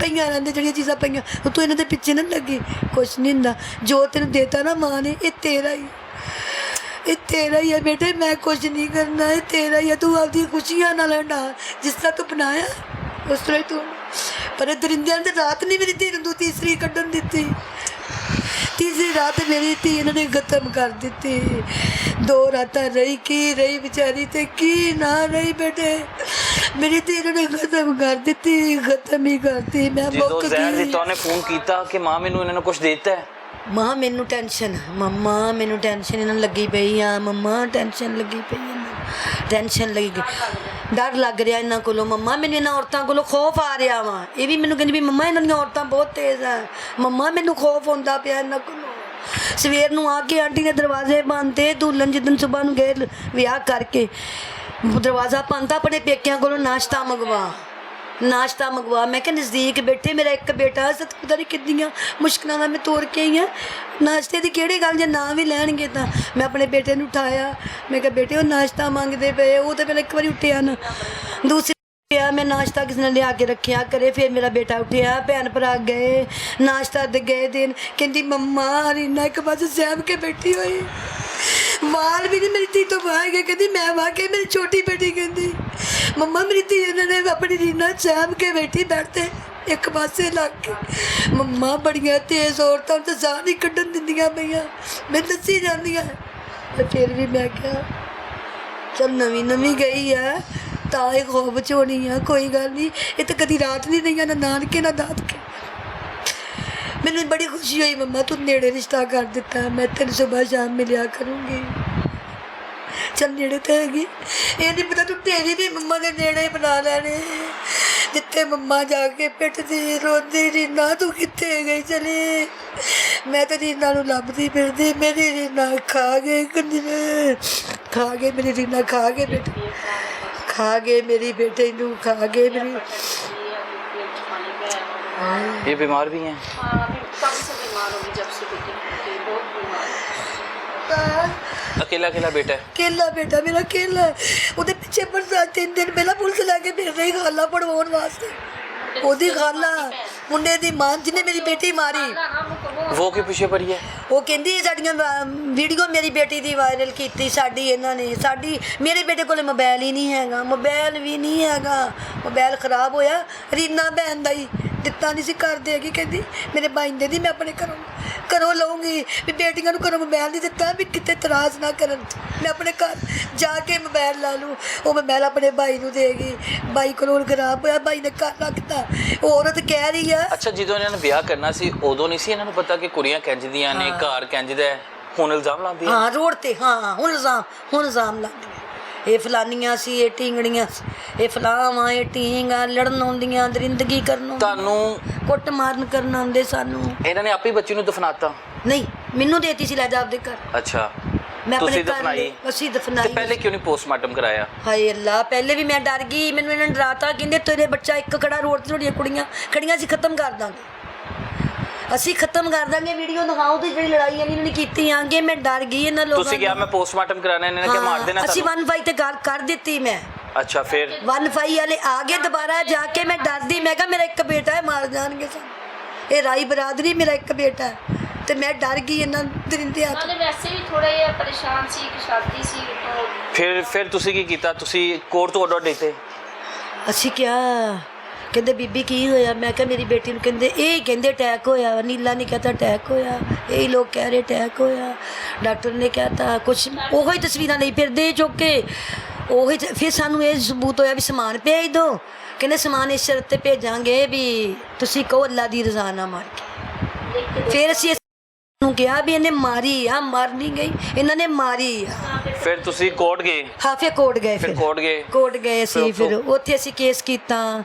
ਪਈਆਂ ਰਹਿੰਦੇ, ਜਿਹੜੀਆਂ ਚੀਜ਼ਾਂ ਪਈਆਂ, ਤੂੰ ਇਹਨਾਂ ਦੇ ਪਿੱਛੇ ਨਾ ਲੱਗੀ। ਕੁਛ ਨਹੀਂ ਹੁੰਦਾ, ਜੋ ਤੈਨੂੰ ਦੇਤਾ ਨਾ ਮਾਂ ਨੇ, ਇਹ ਤੇਰਾ ਹੀ, ਇਹ ਤੇਰਾ ਹੀ ਹੈ ਬੇਟੇ, ਮੈਂ ਕੁਛ ਨਹੀਂ ਕਰਨਾ, ਇਹ ਤੇਰਾ ਹੀ ਹੈ। ਤੂੰ ਆਪਦੀ ਖੁਸ਼ੀਆਂ ਨਾਲ ਹੰਡਾ, ਜਿਸ ਤਰ੍ਹਾਂ ਤੂੰ ਬਣਾਇਆ ਉਸ ਤਰ੍ਹਾਂ ਹੀ ਤੂੰ। ਪਰ ਇਹ ਦਰਿੰਦਿਆਂ ਨੇ ਰਾਤ ਨਹੀਂ ਮੇਰੀ ਧੀ ਨੂੰ ਤੀਸਰੀ ਕੱਢਣ ਦਿੱਤੀ। ਤੀਸਰੀ ਰਾਤ ਮੇਰੀ ਧੀ ਇਹਨਾਂ ਨੇ ਖਤਮ ਕਰ ਦਿੱਤੀ। 2 ਰਾਤਾਂ ਰਹੀ, ਕੀ ਰਹੀ ਵਿਚਾਰੀ ਤੇ ਕੀ ਨਾ ਰਹੀ ਬੇਟੇ। ਮੇਰੀ ਧੀ ਇਹਨਾਂ ਨੇ ਖਤਮ ਕਰ ਦਿੱਤੀ, ਖਤਮ ਹੀ ਕਰਤੀ। ਮੈਂ ਮੁੱਕ ਗਈ। ਉਹਨੇ ਫੋਨ ਕੀਤਾ ਕਿ ਮਾਂ ਮੈਨੂੰ ਇਹਨਾਂ ਨੇ ਕੁਝ ਦੇ ਦਿੱਤਾ ਹੈ। ਮਾਂ ਮੈਨੂੰ ਟੈਨਸ਼ਨ, ਮੰਮਾ ਮੈਨੂੰ ਟੈਨਸ਼ਨ ਇਹਨਾਂ ਨੂੰ ਲੱਗੀ ਪਈ ਆ। ਮੰਮਾ ਟੈਨਸ਼ਨ ਲੱਗੀ ਪਈ ਆ, ਟੈਨਸ਼ਨ ਲੱਗੀ, ਡਰ ਲੱਗ ਰਿਹਾ ਇਹਨਾਂ ਕੋਲੋਂ। ਮੰਮਾ ਮੈਨੂੰ ਇਹਨਾਂ ਔਰਤਾਂ ਕੋਲੋਂ ਖੌਫ ਆ ਰਿਹਾ ਵਾ। ਇਹ ਵੀ ਮੈਨੂੰ ਕਹਿੰਦੀ ਵੀ ਮੰਮਾ ਇਹਨਾਂ ਦੀਆਂ ਔਰਤਾਂ ਬਹੁਤ ਤੇਜ਼ ਆ। ਮੰਮਾ ਮੈਨੂੰ ਖੌਫ ਹੁੰਦਾ ਪਿਆ ਇਹਨਾਂ ਕੋਲੋਂ। ਸਵੇਰ ਨੂੰ ਆ ਕੇ ਆਂਟੀ ਨੇ ਦਰਵਾਜ਼ੇ ਬੰਦ ਤੇ ਦੁਲਹਨ ਜਿੱਦਣ ਸੁਬਾਹ ਨੂੰ ਗਏ ਵਿਆਹ ਕਰਕੇ, ਦਰਵਾਜ਼ਾ ਬੰਦ, ਆਪਣੇ ਪੇਕਿਆਂ ਕੋਲੋਂ ਨਾਸ਼ਤਾ ਮੰਗਵਾ। ਮੈਂ ਕਿਹਾ ਨਜ਼ਦੀਕ ਬੈਠੇ ਮੇਰਾ ਇੱਕ ਬੇਟਾ, ਪਤਾ ਨਹੀਂ ਕਿੰਨੀਆਂ ਮੁਸ਼ਕਿਲਾਂ ਨਾਲ ਮੈਂ ਤੋਰ ਕੇ ਆਈ ਹਾਂ। ਨਾਸ਼ਤੇ ਦੀ ਕਿਹੜੀ ਗੱਲ, ਜੇ ਨਾ ਵੀ ਲੈਣਗੇ ਤਾਂ। ਮੈਂ ਆਪਣੇ ਬੇਟੇ ਨੂੰ ਉਠਾਇਆ, ਮੈਂ ਕਿਹਾ ਬੇਟੇ ਉਹ ਨਾਸ਼ਤਾ ਮੰਗਦੇ ਪਏ। ਉਹ ਤਾਂ ਪਹਿਲਾਂ ਇੱਕ ਵਾਰੀ ਉੱਠਿਆ ਨਾ, ਦੂਸਰੀ ਮੈਂ ਨਾਸ਼ਤਾ ਕਿਸੇ ਨੇ ਲਿਆ ਕੇ ਰੱਖਿਆ ਕਰੇ। ਫਿਰ ਮੇਰਾ ਬੇਟਾ ਉੱਠਿਆ, ਭੈਣ ਭਰਾ ਗਏ ਨਾਸ਼ਤਾ ਦੇ ਗਏ ਦੇਣ। ਕਹਿੰਦੀ ਮੰਮਾ ਰੀਨਾ ਇੱਕ ਪਾਸੇ ਸਹਿਮ ਕੇ ਬੈਠੀ ਹੋਈ, ਵਾਲ ਵੀ ਨਹੀਂ ਮੇਰੀ ਧੀ ਤੋਂ ਵਾਹ ਗਏ। ਕਹਿੰਦੀ ਮੈਂ ਵਾਹ ਕੇ, ਮੇਰੀ ਛੋਟੀ ਬੇਟੀ ਕਹਿੰਦੀ ਮੰਮਾ ਮੇਰੀ ਧੀ ਇਹਨਾਂ ਨੇ ਆਪਣੀ ਰੀਨਾ ਸਹਿਮ ਕੇ ਬੈਠੀ ਬੈਠਦੇ ਇੱਕ ਪਾਸੇ ਲੱਗ ਕੇ। ਮੰਮਾ ਬੜੀਆਂ ਤੇਜ਼ ਔਰਤਾਂ ਤਾਂ ਸਾਹ ਨਹੀਂ ਕੱਢਣ ਦਿੰਦੀਆਂ ਪਈਆਂ, ਮੈਂ ਦੱਸੀ ਜਾਂਦੀਆਂ। ਤੇ ਫਿਰ ਵੀ ਮੈਂ ਕਿਹਾ ਚੱਲ ਨਵੀਂ ਗਈ ਆ ਤਾਂ ਇਹ ਖੌਫ 'ਚ ਹੋਣੀ ਆ, ਕੋਈ ਗੱਲ ਨਹੀਂ। ਇਹ ਤਾਂ ਕਦੀ ਰਾਤ ਨਹੀਂ ਰਹੀਆਂ, ਨਾ ਨਾਨਕੇ ਨਾ ਦਾਦਕੇ। ਮੈਨੂੰ ਬੜੀ ਖੁਸ਼ੀ ਹੋਈ ਮੰਮਾ ਤੂੰ ਨੇੜੇ ਰਿਸ਼ਤਾ ਕਰ ਦਿੱਤਾ, ਮੈਂ ਤੈਨੂੰ ਸੁਬਾਹ ਸ਼ਾਮ ਮਿਲਿਆ ਕਰੂੰਗੀ। ਚੱਲ ਨੇੜੇ ਤਾਂ ਹੈਗੀ, ਇਹ ਨਹੀਂ ਪਤਾ ਤੂੰ ਤੇਰੀ ਵੀ ਮੰਮਾ ਦੇ ਨੇੜੇ ਬਣਾ ਲੈਣੇ। ਜਿੱਥੇ ਮੰਮਾ ਜਾ ਕੇ ਪਿੱਟਦੀ ਰੋਂਦੀ ਰੀਨਾ ਤੂੰ ਕਿੱਥੇ ਗਈ ਚਲੀ। ਮੈਂ ਤਾਂ ਰੀਨਾ ਨੂੰ ਲੱਭਦੀ ਫਿਰਦੀ, ਮੇਰੀ ਰੀਨਾ ਖਾ ਗਏ ਕੰਜਰੇ, ਖਾ ਗਏ ਮੇਰੀ ਰੀਨਾ, ਖਾ ਗਏ ਬੇਟੇ, खा गए मेरी बेटे नू, खा गए मेरी। ये बीमार भी हैं? कब से बीमार होगी, जब से बेटी बहुत बीमार। अकेला अकेला बेटा है? अकेला बेटा मेरा अकेला है। ਉਹਦੇ ਪਿੱਛੇ ਪਰ 3 ਦਿਨ ਪਹਿਲਾਂ ਪੁਲਿਸ ਲੈ ਕੇ ਫਿਰ ਰਹੀ ਖਾਲਾ ਪੜਵਾਉਣ ਵਾਸਤੇ। ਉਹਦੀ ਖਾਲਾ ਮੁੰਡੇ ਦੀ ਮਾਂ ਜਿਹਨੇ ਮੇਰੀ ਬੇਟੀ ਮਾਰੀ वो क्यों पीछे पड़ी है? ਉਹ ਕਹਿੰਦੀ ਸਾਡੀਆਂ ਵੀਡੀਓ ਮੇਰੀ ਬੇਟੀ ਦੀ ਵਾਇਰਲ ਕੀਤੀ ਸਾਡੀ ਇਹਨਾਂ ਨੇ ਸਾਡੀ ਮੇਰੇ ਬੇਟੇ ਕੋਲ ਮੋਬਾਈਲ ਹੀ ਨਹੀਂ ਹੈਗਾ ਮੋਬਾਈਲ ਵੀ ਨਹੀਂ ਹੈਗਾ ਮੋਬਾਈਲ ਖਰਾਬ ਹੋਇਆ ਰੀਨਾ ਭੈਣ ਦਾ ਹੀ ਦਿੱਤਾ ਨਹੀਂ ਸੀ ਘਰ ਦੇ ਹੈਗੀ ਕਹਿੰਦੀ ਮੇਰੇ ਬਾਈਂਦੇ ਦੀ ਮੈਂ ਆਪਣੇ ਘਰੋਂ ਲਊਂਗੀ ਵੀ ਬੇਟੀਆਂ ਨੂੰ ਘਰੋਂ ਮੋਬਾਈਲ ਨਹੀਂ ਦਿੱਤਾ ਵੀ ਕਿਤੇ ਇਤਰਾਜ਼ ਨਾ ਕਰਨ ਮੈਂ ਆਪਣੇ ਘਰ ਜਾ ਕੇ ਮੋਬਾਈਲ ਲਾ ਲੂੰ ਉਹ ਮੋਬਾਈਲ ਆਪਣੇ ਬਾਈ ਨੂੰ ਦੇਗੀ ਬਾਈ ਕੋਲ ਖਰਾਬ ਹੋਇਆ ਬਾਈ ਨੇ ਘਰ ਰੱਖਤਾ ਉਹ ਔਰਤ ਕਹਿ ਰਹੀ ਆ ਅੱਛਾ ਜਦੋਂ ਇਹਨਾਂ ਨੇ ਵਿਆਹ ਕਰਨਾ ਸੀ ਉਦੋਂ ਨਹੀਂ ਸੀ ਇਹਨਾਂ ਨੂੰ ਪਤਾ ਕਿ ਕੁੜੀਆਂ ਕੰਜਦੀਆਂ ਨੇ ਘਰ ਕੰਜਦਾ ਹੈ ਹੁਣ ਇਲਜ਼ਾਮ ਲਾਉਂਦੀ ਹੈ ਹਾਂ ਰੋਡ ਤੇ ਹਾਂ ਹੁਣ ਇਲਜ਼ਾਮ ਲਾਉਂਦੀ ਇਹ ਫਲਾਨੀਆਂ ਸੀ ਇਹ ਟੀਂਗੜੀਆਂ ਸੀ ਇਹ ਫਲਾਵਾਂ ਇਹ ਟੀਂਗਾ ਲੜਨ ਆਉਂਦੀਆਂ ਦਰਿੰਦਗੀ ਕਰਨ ਤੁਹਾਨੂੰ ਕੁੱਟ ਮਾਰਨ ਕਰਨ ਆਉਂਦੇ ਸਾਨੂੰ ਇਹਨਾਂ ਨੇ ਆਪੇ ਬੱਚੀ ਨੂੰ ਦਫਨਾਤਾ ਨਹੀਂ ਮੈਨੂੰ ਦੇਤੀ ਸੀ ਲੈ ਜਾ ਆਪਦੇ ਘਰ ਅੱਛਾ ਮੈਂ ਆਪਣੇ ਤੁਸੀਂ ਘਰ ਦਫਨਾਈ ਅਸੀਂ ਤੇ ਦਫਨਾਈ ਪਹਿਲੇ ਕਿਉਂ ਨਹੀਂ ਪੋਸਟਮਾਰਟਮ ਕਰਾਇਆ ਹਾਏ ਅੱਲਾ ਪਹਿਲੇ ਵੀ ਮੈਂ ਡਰ ਗਈ ਮੈਨੂੰ ਇਹਨਾਂ ਨੇ ਡਰਾਤਾ ਕਹਿੰਦੇ ਤੇਰੇ ਬੱਚਾ ਇੱਕ ਖੜਾ ਰੋਡ ਤੇ ਤੁਹਾਡੀਆਂ ਕੁੜੀਆਂ ਖੜੀਆਂ ਸੀ ਖਤਮ ਕਰ ਦਾਂਗੇ ਅਸੀਂ ਖਤਮ ਕਰ ਦਾਂਗੇ ਵੀਡੀਓ ਦਿਖਾਓ ਤੇ ਜਿਹੜੀ ਲੜਾਈ ਇਹਨਾਂ ਨੇ ਕੀਤੀ ਆਂਗੇ ਮੈਂ ਡਰ ਗਈ ਇਹਨਾਂ ਲੋਕਾਂ ਤੁਸੀਂ ਕਿਹਾ ਮੈਂ ਪੋਸਟਮਾਰਟਮ ਕਰਾਣਾ ਇਹਨਾਂ ਨੇ ਕਿ ਮਾਰ ਦੇਣਾ ਅਸੀਂ 1-5 ਤੇ ਗੱਲ ਕਰ ਦਿੱਤੀ ਮੈਂ ਅੱਛਾ ਫਿਰ 1-5 ਵਾਲੇ ਆ ਗਏ ਦੁਬਾਰਾ ਜਾ ਕੇ ਮੈਂ ਡਰਦੀ ਮੈਂ ਕਿਹਾ ਮੇਰਾ ਇੱਕ ਬੇਟਾ ਹੈ ਮਾਰ ਜਾਣਗੇ ਸਾਨੂੰ ਇਹ ਰਾਈ ਬਰਾਦਰੀ ਮੇਰਾ ਇੱਕ ਬੇਟਾ ਹੈ ਤੇ ਮੈਂ ਡਰ ਗਈ ਇਹਨਾਂ ਦਰਿੰਦਿਆਂ ਤੋਂ ਨਾਲੇ ਵੈਸੇ ਵੀ ਥੋੜਾ ਜਿਹਾ ਪਰੇਸ਼ਾਨ ਸੀ ਕਿ ਸ਼ਾਦੀ ਸੀ ਤੋਂ ਫਿਰ ਤੁਸੀਂ ਕੀ ਕੀਤਾ ਤੁਸੀਂ ਕੋਰਟ ਤੋਂ ਆਰਡਰ ਦਿੱਤੇ ਅਸੀਂ ਕਿਹਾ ਕਹਿੰਦੇ ਬੀਬੀ ਕੀ ਹੋਇਆ ਮੈਂ ਕਿਹਾ ਮੇਰੀ ਬੇਟੀ ਨੂੰ ਕਹਿੰਦੇ ਇਹ ਕਹਿੰਦੇ ਅਟੈਕ ਹੋਇਆ ਨੀਲਾ ਨੇ ਕਹਤਾ ਅਟੈਕ ਹੋਇਆ ਇਹ ਲੋਕ ਕਹਿ ਰਹੇ ਅਟੈਕ ਹੋਇਆ ਡਾਕਟਰ ਨੇ ਕਹਤਾ ਕੁਛ ਉਹੋ ਹੀ ਤਸਵੀਰਾਂ ਲਈ ਫਿਰਦੇ ਚੁੱਕ ਕੇ ਉਹੀ ਫਿਰ ਸਾਨੂੰ ਇਹ ਸਬੂਤ ਹੋਇਆ ਵੀ ਸਮਾਨ ਭੇਜ ਦਿਓ ਕਹਿੰਦੇ ਸਮਾਨ ਇਸ ਸ਼ਰਤ ਤੇ ਭੇਜਾਂਗੇ ਵੀ ਤੁਸੀਂ ਕਹੋ ਅੱਲਾ ਦੀ ਰਜ਼ਾ ਨਾਲ ਮਾਰ ਕੇ ਫਿਰ ਅਸੀਂ ਨੂੰ ਕਿਹਾ ਵੀ ਇਹਨੇ ਮਾਰੀ ਆ ਮਰ ਨਹੀਂ ਗਈ ਇਹਨਾਂ ਨੇ ਮਾਰੀ ਆ ਫਿਰ ਤੁਸੀਂ ਕੋਰਟ ਗਏ ਹਾਂ ਫਿਰ ਕੋਰਟ ਗਏ ਫਿਰ ਕੋਰਟ ਗਏ ਅਸੀਂ ਫਿਰ ਉੱਥੇ ਅਸੀਂ ਕੇਸ ਕੀਤਾ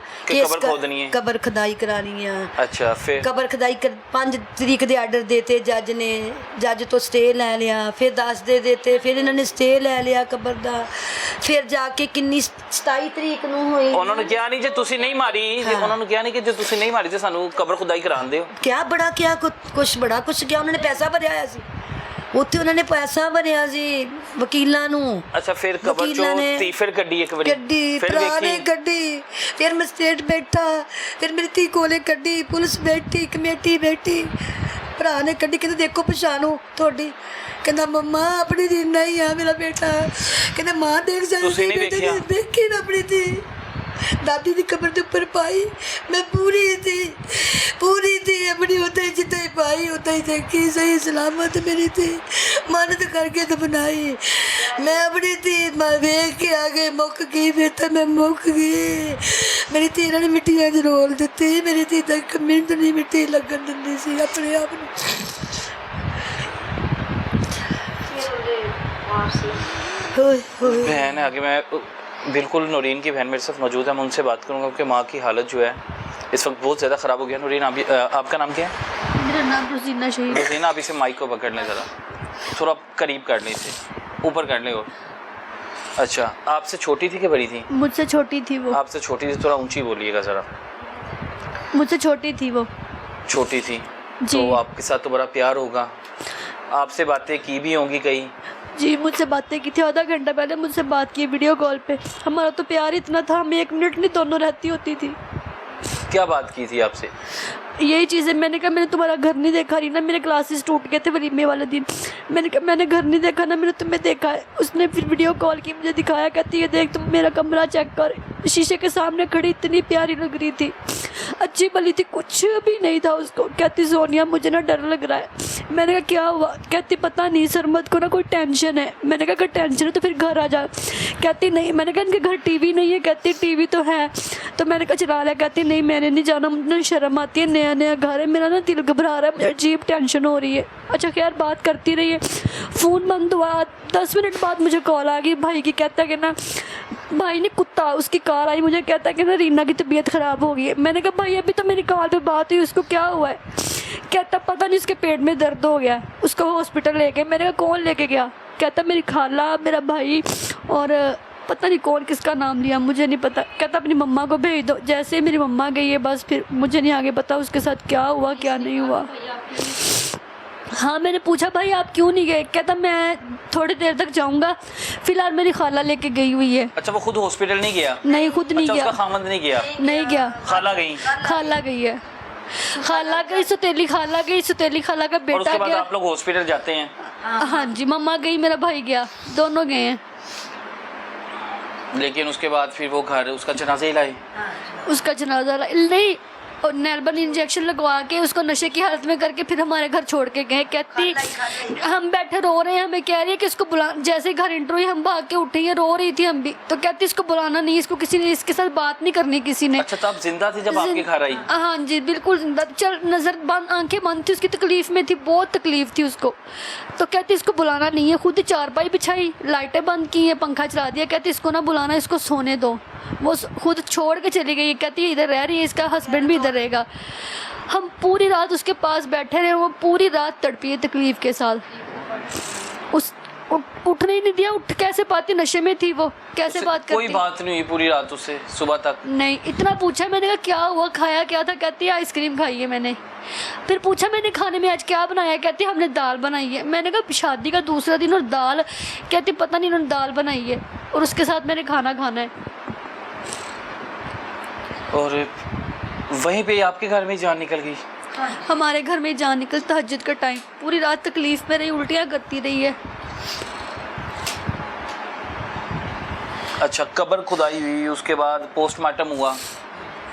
ਕਬਰ ਖੋਦਣੀ ਹੈ ਕਬਰ ਖੁਦਾਈ ਕਰਾਣੀ ਆ ਅੱਛਾ ਫਿਰ ਕਬਰ ਖੁਦਾਈ 5 ਤਰੀਕ ਦੇ ਆਰਡਰ ਦੇਤੇ ਜੱਜ ਨੇ ਜੱਜ ਤੋਂ ਸਟੇ ਲੈ ਲਿਆ ਫਿਰ 10 ਦੇ ਦੇਤੇ ਫਿਰ ਇਹਨਾਂ ਨੇ ਸਟੇ ਲੈ ਲਿਆ ਕਬਰ ਦਾ ਫਿਰ ਜਾ ਕੇ ਕਿੰਨੀ 27 ਤਰੀਕ ਨੂੰ ਹੋਈ ਉਹਨਾਂ ਨੂੰ ਕਿਹਾ ਨਹੀਂ ਜੇ ਤੁਸੀਂ ਨਹੀਂ ਮਾਰੀ ਉਹਨਾਂ ਨੂੰ ਕਿਹਾ ਨਹੀਂ ਕਿ ਜੇ ਤੁਸੀਂ ਨਹੀਂ ਮਾਰੀ ਤੇ ਸਾਨੂੰ ਕਬਰ ਖੁਦਾਈ ਕਰਾਉਣ ਦਿਓ ਕਿਆ ਬੜਾ ਕਿਆ ਕੁਛ ਬੜਾ ਕੁਛ ਕਿਹਾ ਉਹਨਾਂ ਨੇ ਪੈਸਾ ਭਰਿਆ ਹੋਇਆ ਸੀ ਉੱਥੇ ਉਹਨਾਂ ਨੇ ਪੈਸਾ ਭਰਿਆ ਸੀ ਵਕੀਲਾਂ ਨੂੰ ਅੱਛਾ ਫਿਰ ਕਬਰ ਚੋਂ ਤੀ ਫਿਰ ਗੱਡੀ ਇੱਕ ਵਾਰੀ ਗੱਡੀ ਭਰਾ ਨੇ ਗੱਡੀ ਫਿਰ ਮੈਜਿਸਟ੍ਰੇਟ ਬੈਠਾ ਫਿਰ ਮੇਰੀ ਧੀ ਕੋਲੇ ਗੱਡੀ ਪੁਲਿਸ ਬੈਠੀ ਕਮੇਟੀ ਬੈਠੀ ਭਰਾ ਨੇ ਗੱਡੀ ਕਹਿੰਦੇ ਦੇਖੋ ਪਛਾਣੋ ਤੁਹਾਡੀ ਕਹਿੰਦਾ ਮੰਮਾ ਆਪਣੀ ਰੀਨਾ ਹੀ ਆ ਮੇਰਾ ਬੇਟਾ ਕਹਿੰਦੇ ਮਾਂ ਦੇਖ ਜਾ ਤੁਸੀਂ ਨਹੀਂ ਦੇਖਿਆ ਦੇਖੀ ਨਾ ਆਪਣੀ ਧੀ ਦਾਦੀ ਦੀ ਕਬਰ ਦੇ ਉੱਪਰ ਪਾਈ ਮੈਂ ਪੂਰੀ ਥੀ ਆਪਣੀ ਉੱਤੇ ਜਿੱਦਾਂ ਹੀ ਪਾਈ ਉੱਦਾਂ ਹੀ ਦੇਖੀ ਸਹੀ ਸਲਾਮਤ ਮੇਰੀ ਥੀ ਮਿਹਨਤ ਕਰਕੇ ਤਾਂ ਬਣਾਈ ਮੈਂ ਆਪਣੀ ਧੀ ਮੈਂ ਵੇਖ ਕੇ ਆ ਗਏ ਮੁੱਕ ਗਈ ਫਿਰ ਤਾਂ ਮੈਂ ਮੁੱਕ ਗਈ ਮੇਰੀ ਧੀ ਇਹਨਾਂ ਨੇ ਮਿੱਟੀਆਂ 'ਚ ਰੋਲ ਦਿੱਤੀ ਮੇਰੀ ਧੀ ਤਾਂ ਇੱਕ ਮਿੰਟ ਨਹੀਂ ਮਿੱਟੀ ਲੱਗਣ ਦਿੰਦੀ ਸੀ ਆਪਣੇ ਆਪ ਨੂੰ बहन है आगे मैं बिल्कुल नौरीन की बहन मेरे साथ मौजूद है मैं उनसे बात करूंगा क्योंकि माँ की हालत जो है इस वक्त बहुत ज़्यादा ख़राब हो गया नौरीन आपका नाम क्या है मेरा नाम रोजीना शहीद रोजीना आप इसे माइक को पकड़ लें ज़रा थोड़ा करीब कर लें इसे ऊपर कर लें और अच्छा आपसे छोटी थी कि बड़ी थी मुझसे छोटी थी वो आपसे छोटी थी थोड़ा ऊंची बोलिएगा ज़रा मुझसे छोटी थी वो छोटी थी तो आपके साथ तो बड़ा प्यार होगा आपसे बातें की भी होंगी कई जी मुझसे बातें की थी आधा घंटा पहले मुझसे बात की वीडियो कॉल पे हमारा तो प्यार इतना था हम 1 मिनट नहीं दोनों रहती होती थी क्या बात की थी आपसे यही चीज़ें मैंने कहा मैंने तुम्हारा घर नहीं देखा रही ना मेरे क्लासेस टूट गए थे वलीमे वाले दिन मैंने कहा मैंने घर नहीं देखा ना मैंने तुम्हें देखा है उसने फिर वीडियो कॉल की मुझे दिखाया कहती है देख तुम मेरा कमरा चेक कर शीशे के सामने खड़ी इतनी प्यारी लग रही थी अच्छी भली थी कुछ भी नहीं था उसको कहती सोनिया मुझे ना डर लग रहा है मैंने कहा क्या हुआ कहती पता नहीं सरमत को ना कोई टेंशन है मैंने कहा अगर टेंशन है तो फिर घर आ जा कहती नहीं मैंने कहा इनके घर टीवी नहीं है कहती टीवी तो है तो मैंने कहा चला लिया कहती नहीं मैंने नहीं जाना मुझे शर्म आती है नया नया घर है मेरा ना दिल घबरा रहा है मुझे अजीब टेंशन हो रही है अच्छा खैर बात करती रही है फ़ोन बंद हुआ 10 मिनट बाद मुझे कॉल आ गई भाई की कहता कि ना भाई ने कुत्ता उसकी कार आई मुझे कहता कि ना रीना की तबीयत ख़राब हो गई है मैंने कहा भाई अभी तो मेरी कॉल पे बात हुई उसको क्या हुआ है कहता पता नहीं उसके पेट में दर्द हो गया उसको हॉस्पिटल ले गए मैंने कहा कौन लेके गया कहता मेरी खाला मेरा भाई और पता नहीं कौन किसका नाम लिया मुझे नहीं पता कहता अपनी मम्मा को भेज दो जैसे ही मेरी मम्मा गई है बस फिर मुझे नहीं आगे पता उसके साथ क्या हुआ क्या नहीं हुआ हाँ, मैंने पूछा भाई आप क्यों नहीं गए, कहता मैं थोड़ी देर तक जाऊंगा, फिलहाल मेरी खाला लेके गई हुई है। अच्छा, वो खुद हॉस्पिटल नहीं गया? नहीं, खुद नहीं अच्छा, गया। उसका खामद नहीं गया? नहीं गया, खाला गई? खाला गई है, खाला गई, सुतेली खाला गई, सुतेली खाला का और बेटा उसके बाद गया। आप लोग हॉस्पिटल जाते हैं? हाँ जी, मम्मा गई, मेरा भाई गया, दोनों गए हैं। लेकिन उसके बाद फिर वो घर उसका जनाजा ही लाए? उसका जनाजा नहीं, और नैलबन इंजेक्शन लगवा के उसको नशे की हालत में करके फिर हमारे घर छोड़ के गए। कहती हम बैठे रो रहे हैं, हमें कह रही है कि इसको बुला, जैसे ही घर इंटर हुई हम भाग के उठे, ये रो रही थी हम भी, तो कहती इसको बुलाना नहीं, इसको किसी ने, इसके साथ बात नहीं करनी किसी ने। अच्छा, तो आप जिंदा थी जब आपके घर आई? हाँ जी, बिल्कुल जिंदा, चल नजर बंद, आंखें बंद थी, उसकी तकलीफ में थी, बहुत तकलीफ थी उसको। तो कहती इसको बुलाना नहीं है, खुद ही चारपाई बिछाई, लाइटें बंद की है, पंखा चला दिया, कहती इसको ना बुलाना, इसको सोने दो। वो खुद छोड़ के चली गई, कहती है इधर रह रही है, इसका हस्बैंड भी इधर रहेगा। हम पूरी रात उसके पास बैठे रहे, वो पूरी रात तड़पी है तकलीफ के साथ, उठने ही नहीं दिया, उठ कैसे पाती, नशे में थी वो, कैसे बात करती? कोई बात नहीं हुई पूरी रात उससे सुबह तक? नहीं, इतना पूछा मैंने, कहा क्या हुआ, खाया क्या था, कहती है आइसक्रीम खाई है मैंने। फिर पूछा मैंने खाने में आज क्या बनाया, कहती हमने दाल बनाई है। मैंने कहा शादी का दूसरा दिन और दाल, कहती पता नहीं इन्होंने दाल बनाई है और उसके साथ मैंने खाना खाना है। और वहीं पे आपके घर में जान निकल गई? हमारे घर में जान निकल, तहज्जुद का टाइम, पूरी रात तकलीफ में रही, उल्टियाँ करती रही है। अच्छा, कब्र खुदाई हुई, उसके बाद पोस्टमार्टम हुआ?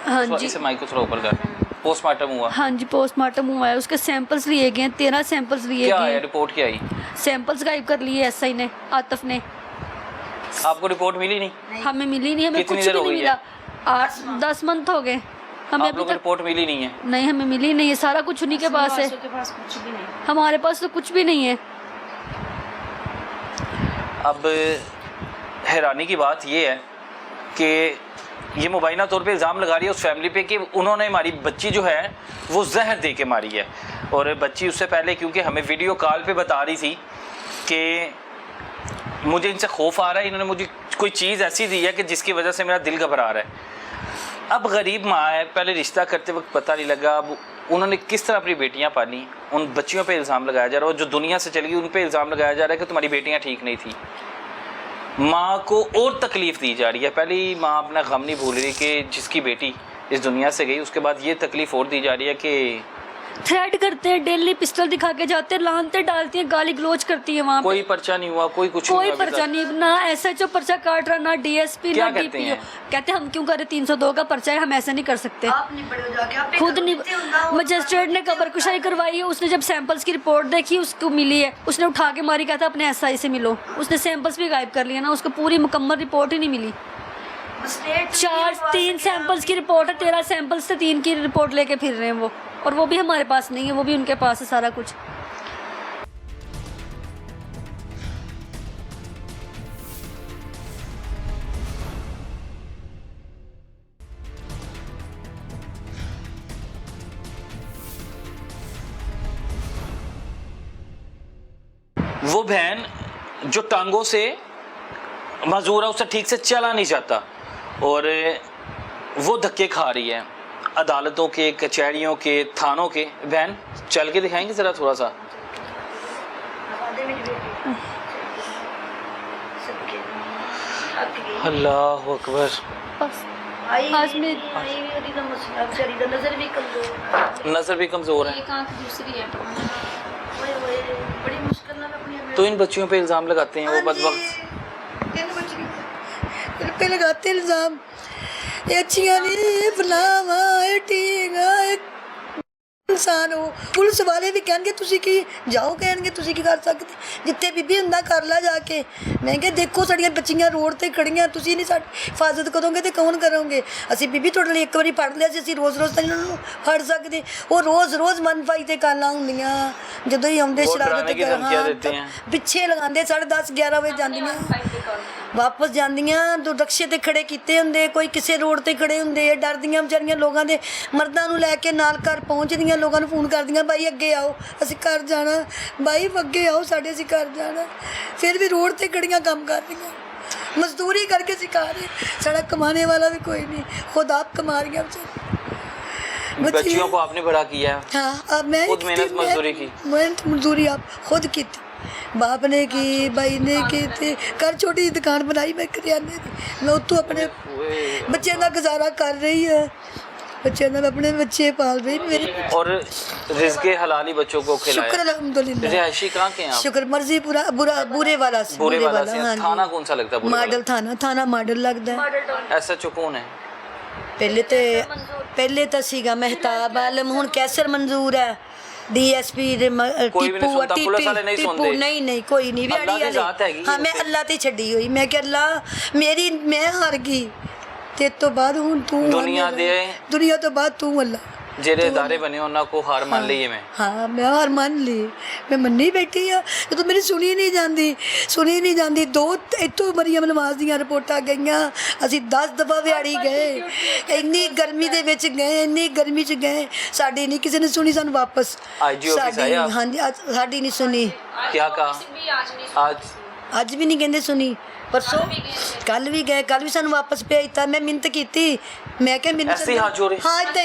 हाँ जी, इसे माइक को थोड़ा ऊपर कर। पोस्टमार्टम हुआ? हाँ जी, पोस्टमार्टम हुआ है, उसके सैंपल्स लिए गए हैं, 13 सैंपल्स लिए क्या गए आया, हैं। रिपोर्ट क्या आई? सैंपल्स गायब कर लिए एसआई ने, आतिफ ने। आपको रिपोर्ट मिली नहीं? हमें मिली नहीं, हमें कितनी कुछ देर भी हो नहीं गई मिला, 8-10 मंथ हो गए हमें, आप अभी लोगों को तक रिपोर्ट मिली नहीं है? नहीं, हमें मिली नहीं है, सारा कुछ उन्हीं के पास है, हमारे पास तो कुछ भी नहीं है। अब हैरानी की बात ये है कि ये मुबैना तौर पे इल्ज़ाम लगा रही है उस फैमिली पे कि उन्होंने हमारी बच्ची जो है वो जहर दे के मारी है। और बच्ची उससे पहले, क्योंकि हमें वीडियो कॉल पे बता रही थी कि मुझे इनसे खौफ आ रहा है, इन्होंने मुझे कोई चीज़ ऐसी दी है कि जिसकी वजह से मेरा दिल घबरा रहा है। अब गरीब माँ है, पहले रिश्ता करते वक्त पता नहीं लगा, अब उन्होंने किस तरह अपनी बेटियाँ पाली, उन बच्चियों पे इल्ज़ाम लगाया जा रहा है, और जो दुनिया से चली गई उन पे इल्ज़ाम लगाया जा रहा है कि तुम्हारी बेटियाँ ठीक नहीं थी। माँ को और तकलीफ़ दी जा रही है। पहले ही माँ अपना गम नहीं भूल रही कि जिसकी बेटी इस दुनिया से गई, उसके बाद ये तकलीफ़ और दी जा रही है कि थ्रेट करते हैं, डेली पिस्टल दिखा के जाते हैं, लानते डालती हैं, गाली गलोच करती है वहाँ कोई पर्चा नहीं हुआ, कोई कुछ कोई नहीं हुआ अभी पर्चा तक। नहीं, ना एसएचओ पर्चा काट रहा, ना डीएसपी, क्या ना कहते डीपीओ। हैं? कहते हम क्यों करें, 302 का पर्चा है, हम ऐसा नहीं कर सकते। आप नहीं पढ़ो जाके, आप खुद नहीं, मजिस्ट्रेट ने कब्रकुशाई करवाई है, उसने जब सैंपल्स की रिपोर्ट देखी उसको मिली है, उसने उठा के मारी, कहता अपने एसआई से मिलो, उसने सैंपल्स भी गायब कर लिए ना, उसको पूरी मुकम्मल रिपोर्ट ही नहीं मिली। 3 सैंपल्स की रिपोर्ट है, 13 सैंपल्स से 3 की रिपोर्ट लेके फिर रहे हैं वो, और वो भी हमारे पास नहीं है, वो भी उनके पास है सारा कुछ। वो बहन जो टांगों से मजूर है, उससे ठीक से चला नहीं जाता, और वो धक्के खा रही है अदालतों के, कचहरियों के, थानों के। बहन चल के दिखाएंगे ज़रा थोड़ा सा? अल्लाह अकबर। बस आज में नजर भी कमजोर, नज़र भी कमज़ोर है, एक आंख दूसरी है। बड़ी मुश्किल ना अपनी। तो इन बच्चियों पे इल्ज़ाम लगाते हैं वो बदबख्त। पे लगाते इल्जाम, ये अच्छियां नहीं फलावा ठीक इंसान हो। पुलिस वाले भी कहणगे तुसी की जाओ, कहणगे तुसी की कर सकते, जिथे बीबी हुंदा कर ला जाके। मैं कहा देखो साड़ियां बच्चियां रोड ते खड़ियां, तुसी नहीं साडी हिफाजत करोगे तो कौन करोगे? ਅਸੀਂ बीबी ਤੁਹਾਡੇ ਲਈ ਇੱਕ ਵਾਰੀ ਫੜ ਲਿਆ ਸੀ, ਅਸੀਂ ਰੋਜ਼-ਰੋਜ਼ ਤਾਂ ਇਹਨਾਂ ਨੂੰ ਫੜ ਸਕਦੇ। ਉਹ ਰੋਜ਼-ਰੋਜ਼ ਮਨਫਾਈ ਤੇ ਕਾਲਾਂ ਹੁੰਦੀਆਂ, ਜਦੋਂ ਹੀ ਆਉਂਦੇ ਸ਼ਰਾਰਤ ਕਰਨ, ਪਿੱਛੇ ਲਗਾਉਂਦੇ 10:30 11 ਵਜੇ ਜਾਂਦੀਆਂ, ਵਾਪਸ ਜਾਂਦੀਆਂ, ਦੁਰਦਕਸ਼ੇ ਤੇ ਖੜੇ ਕੀਤੇ ਹੁੰਦੇ, ਕੋਈ ਕਿਸੇ ਰੋਡ ਤੇ ਖੜੇ ਹੁੰਦੇ, ਡਰਦੀਆਂ ਵਿਚਾਰੀਆਂ ਲੋਕਾਂ ਦੇ ਮਰਦਾਂ ਨੂੰ ਲੈ ਕੇ ਨਾਲ ਘਰ ਪਹੁੰਚਦੀਆਂ, ਲੋਕਾਂ ਨੂੰ ਫੋਨ ਕਰਦੀਆਂ ਬਾਈ ਅੱਗੇ ਆਓ ਅਸੀਂ ਘਰ ਜਾਣਾ, ਬਾਈ ਅੱਗੇ ਆਓ ਸਾਡੇ ਅਸੀਂ ਘਰ ਜਾਣਾ। ਫਿਰ ਵੀ रोड ਤੇ खड़ियां काम करदियां, मजदूरी करके सिखा रहे। सारा कमाने वाला भी कोई नहीं, खुद आप कमा रही हैं। बच्चियों को आपने बड़ा किया है। हाँ, अब मैं खुद मेहनत मजदूरी की। मेहनत मजदूरी आप खुद की थी, बाप ने की, भाई ने की थी। कर छोटी जी दुकान बनाई मैं करियाने की, मैं उत्तों अपने बच्चों का गुजारा कर रही है, बच्चों का अपने बच्चे पाल रही मेरे। और रिज़्क़े हलाली बच्चों को खिलाया। शुक्र अल्हम्दुलिल्लाह। रिहायशी कहाँ के हैं आप? शुक्र मर्जी पूरा बुरा बुरे वाला से। बुरे वाला से। हाँ जी। थाना कौन सा लगता है? बुरे मॉडल थाना मॉडल लगता है। वाला। SHO कौन है? पहले तो सीगा मेहताब आलम, हुन कैसर मंजूर है। DSP कोई भी नहीं सुनता, पुलिस वाले नहीं सुनते। नहीं कोई नहीं। अल्लाह दी जात हैगी। हाँ, मैं अल्लाह ते छड़ी हुई, मैं कि अल्लाह मैं हार गई ते तो बाद हुन तू दुनिया तो बाद तू अल्लाह जेरे इदारे बने उन्होंने को हार मान ली है। मैं हाँ, मैं हार मान ली, मैं मन्नी बैठी आ तो मेरी सुनी नहीं जाती। दो इतों मरियम नवाज दियां रिपोर्टां गईयां, असीं 10 दफा विहाड़ी गए, इन्नी गर्मी दे विच गए, इन्नी गर्मी च गए, साडी नहीं किसी ने सुनी। सानू वापस IG ऑफिस आया? हाँ जी, साडी नहीं सुनी। क्या कहा? आज भी नहीं कहते सुनी, परसों कल भी गए, कल भी सानू वापस भेजता। मैं मिन्नत की, मैं क्या मिन्नत ऐसे हाथ जोड़े? हाँ, इदां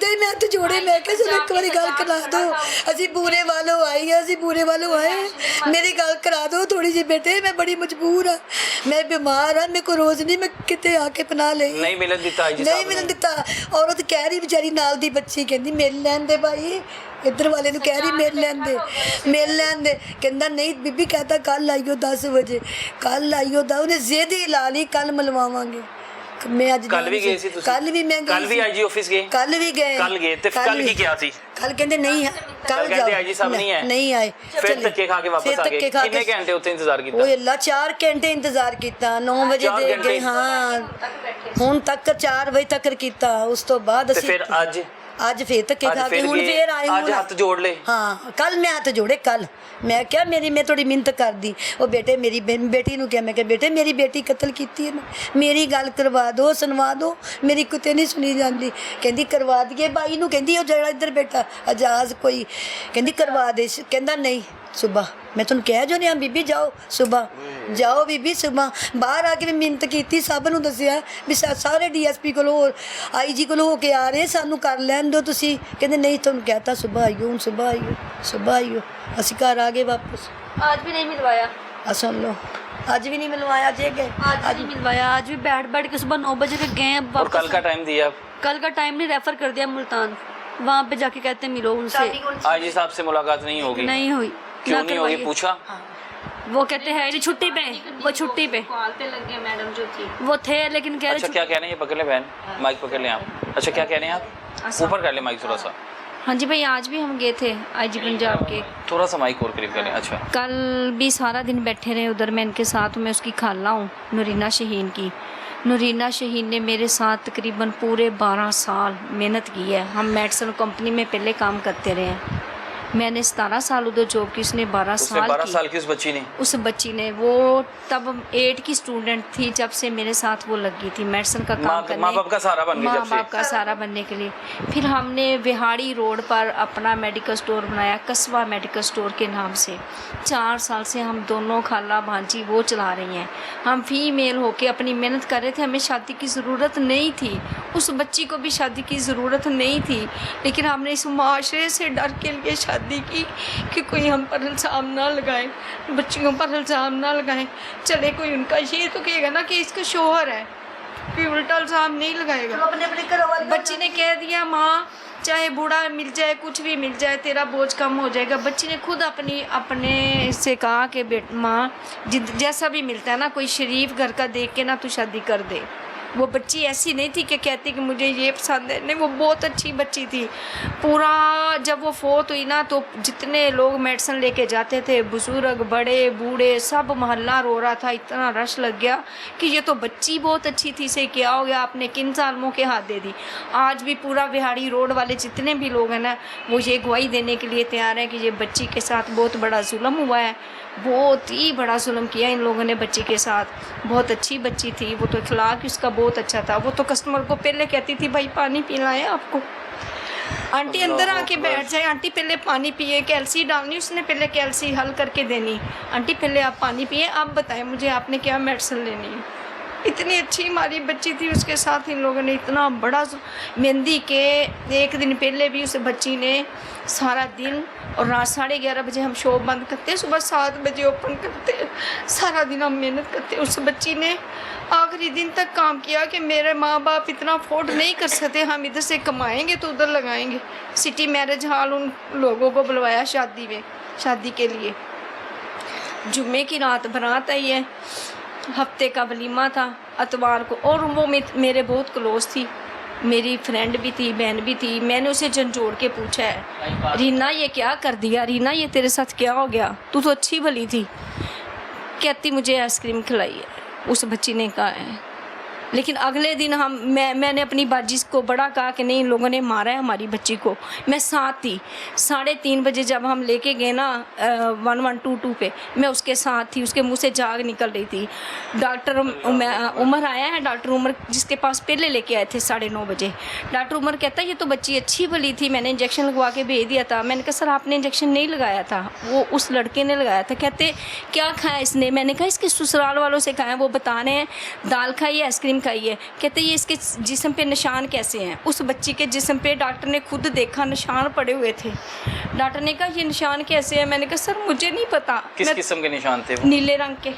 ही मैं हत्थ जोड़े, मैं क्या चलो एक बारी गल करा दो, असी पूरे वालों आए, मेरी गल करा दो थोड़ी जी बेटे, मैं बड़ी मजबूर हाँ, मैं बीमार हाँ, मेरे को रोज नहीं मैं किते आके पना ले नहीं मिलन दिता। नहीं मिलन दिता। औरत कह रही बेचारी नाल दी बच्ची कहती मिल लैन दे भाई, इधर वाले नु कह रही मिल लैन दे कहंदा नहीं बीबी, कहता कल आइयो 10 बजे, कल आइयो दा उन्हें जिद ही ला ली, कल मिलवावांगे। मैं आज कल भी गए सी तुसी? कल भी मैं कल भी IG ऑफिस गए? कल भी गए। ते कल की क्या थी? कल कहंदे नहीं, कल कहते IG साहब नहीं आए, फिर धक्के खा के वापस आ गए। कितने घंटे उत्ते इंतजार कीता? ओए अल्लाह 4 घंटे इंतजार कीता, 9 बजे दे गए। हाँ, हुन तक 4 बजे तक कीता, उस तो बाद ते फिर आज फिर धक्के खा के हुन फिर आए। आज हाथ जोड़ ले? हाँ, कल मैं हाथ जोड़े। कल मैं क्या मैं थोड़ी मिन्नत कर दी, वो बेटे मेरी बेटी नु क्या, मैं क्या बेटे मेरी बेटी कत्ल कीती है ना, मेरी गल करवा दो, सुनवा दो, मेरी कुत्ते नहीं सुनी जाती। कहंदी करवा दिए भाई नु, कहंदी ओ जरा इधर बेटा आजाज कोई, कहंदी करवा दे, कहंदा नहीं सुबह मैं तुम कह जो नहीं बीबी जाओ सुबह, जाओ बीबी सुबह। बाहर आके मैं मिन्नत की, सब नूं दसिया भी सारे DSP कोलों IG कोलों हो के आ रहे, सानू कर लैन दो तुसी। कहंदे नहीं तुम कहता सुबह आइयो, हुण सुबह आइयो। असीं घर आ गए वापस। आज भी नहीं मिलवाया। सुन लो, आज भी नहीं मिलवाया। जे गए आज नहीं मिलवाया, आज भी बैठ के सुबह 9 बजे तक गए। और कल का टाइम दिया? कल का टाइम नहीं, रेफर कर दिया मुल्तान, वहाँ पे जाके कहते मिलो उनसे। IG साहब से मुलाकात नहीं होगी? नहीं हुई। क्यों नहीं होगी? पूछा? वो कहते हैं नहीं, छुट्टी पे, वो छुट्टी पे लगे मैडम जो थी वो थे, लेकिन कह रहे। अच्छा, क्या कह रहे हैं? ये पकड़ ले बहन, माइक पकड़ ले आप। अच्छा, क्या कह रहे हैं आप? ऊपर कर ले माइक थोड़ा सा। हाँ जी भाई, आज भी हम गए थे IG पंजाब के। थोड़ा सा माइक और करीब कर लें। अच्छा, कल भी सारा दिन बैठे रहे उधर, मैं इनके साथ। मैं उसकी खाला हूँ नूरीना शहीन की। नूरीना शहीन ने मेरे साथ तकरीबन पूरे 12 साल मेहनत की है। हम मेडिसन कंपनी में पहले काम करते रहे हैं। मैंने 17 साल उधर जॉब की, उसने 12 साल की। उस बच्ची ने वो तब 8 की स्टूडेंट थी जब से मेरे साथ वो लगी थी मेडिसिन का काम करने, माँ बाप का सहारा बनने के लिए। फिर हमने विहाड़ी रोड पर अपना मेडिकल स्टोर बनाया, कस्बा मेडिकल स्टोर के नाम से। 4 साल से हम दोनों खाला भांजी वो चला रही हैं। हम फीमेल होके अपनी मेहनत कर रहे थे, हमें शादी की ज़रूरत नहीं थी, उस बच्ची को भी शादी की ज़रूरत नहीं थी, लेकिन हमने इस माशरे से डर के लिए शादी की कि कोई हम पर इल्ज़ाम ना लगाए, बच्चियों पर इल्ज़ाम ना लगाएं। चले कोई उनका ये तो कहेगा ना कि इसका शोहर है, कोई उल्टा इल्ज़ाम नहीं लगाएगा। बच्ची ने कह दिया माँ चाहे बूढ़ा मिल जाए, कुछ भी मिल जाए, तेरा बोझ कम हो जाएगा। बच्ची ने खुद अपने से कहा कि बेटा माँ जैसा भी मिलता है ना, कोई शरीफ घर का देख के ना तू शादी कर दे। वो बच्ची ऐसी नहीं थी कि कहती कि मुझे ये पसंद है, नहीं, वो बहुत अच्छी बच्ची थी। पूरा जब वो फोत हुई ना तो जितने लोग मेडिसिन लेके जाते थे, बुजुर्ग बड़े बूढ़े सब मोहल्ला रो रहा था, इतना रश लग गया कि ये तो बच्ची बहुत अच्छी थी, से क्या हो गया, आपने किन सालमों के हाथ दे दी। आज भी पूरा विहाड़ी रोड वाले जितने भी लोग हैं ना, वो ये गवाही देने के लिए तैयार हैं कि ये बच्ची के साथ बहुत बड़ा जुल्म हुआ है, बहुत ही बड़ा जुल्म किया इन लोगों ने बच्ची के साथ। बहुत अच्छी बच्ची थी, वो तो अखलाक उसका बहुत अच्छा था। वो तो कस्टमर को पहले कहती थी भाई पानी पिलाएं आपको, आंटी अंदर आके बैठ जाए, आंटी पहले पानी पिए, कैल्सी डालनी उसने पहले कैल्सी हल करके देनी, आंटी पहले आप पानी पिए, आप बताएं मुझे आपने क्या मेडिसिन लेनी है। इतनी अच्छी हमारी बच्ची थी, उसके साथ इन लोगों ने इतना बड़ा मेहंदी के एक दिन पहले भी उस बच्ची ने सारा दिन और रात 11:30 बजे हम शॉप बंद करते, सुबह 7 बजे ओपन करते, सारा दिन हम मेहनत करते। उस बच्ची ने आखिरी दिन तक काम किया कि मेरे माँ बाप इतना अफोर्ड नहीं कर सकते, हम इधर से कमाएंगे तो उधर लगाएंगे। सिटी मैरिज हॉल उन लोगों को बुलवाया शादी के लिए। जुम्मे की रात बारात आई है, हफ्ते का वलीमा था अतवार को, और वो मेरे बहुत क्लोज थी, मेरी फ्रेंड भी थी, बहन भी थी। मैंने उसे झंझोड़ के पूछा है, रीना ये क्या कर दिया, रीना ये तेरे साथ क्या हो गया, तू तो अच्छी भली थी। कहती मुझे आइसक्रीम खिलाई है, उस बच्ची ने कहा है। लेकिन अगले दिन मैंने अपनी बाजी को बड़ा कहा कि नहीं, इन लोगों ने मारा है हमारी बच्ची को। मैं साथ थी, 3:30 बजे जब हम लेके गए ना 1122 पे, मैं उसके साथ थी, उसके मुंह से झाग निकल रही थी। डॉक्टर उमर आया है, डॉक्टर उमर जिसके पास पहले लेके आए थे 9:30 बजे। डॉक्टर उमर कहता है ये तो बच्ची अच्छी भली थी, मैंने इंजेक्शन लगवा के भेज दिया था। मैंने कहा सर आपने इंजेक्शन नहीं लगाया था, वो उस लड़के ने लगाया था। कहते क्या खाया इसने, मैंने कहा इसके ससुराल वालों से खाया, वो बता रहे हैं दाल खाई है, आइसक्रीम खाई है। कहते ये इसके जिस्म पे निशान कैसे हैं। उस बच्ची के जिस्म पे डॉक्टर ने खुद देखा निशान पड़े हुए थे। डॉक्टर ने कहा ये निशान कैसे हैं, मैंने कहा सर मुझे नहीं पता। किस किस्म के निशान थे वो? नीले रंग के,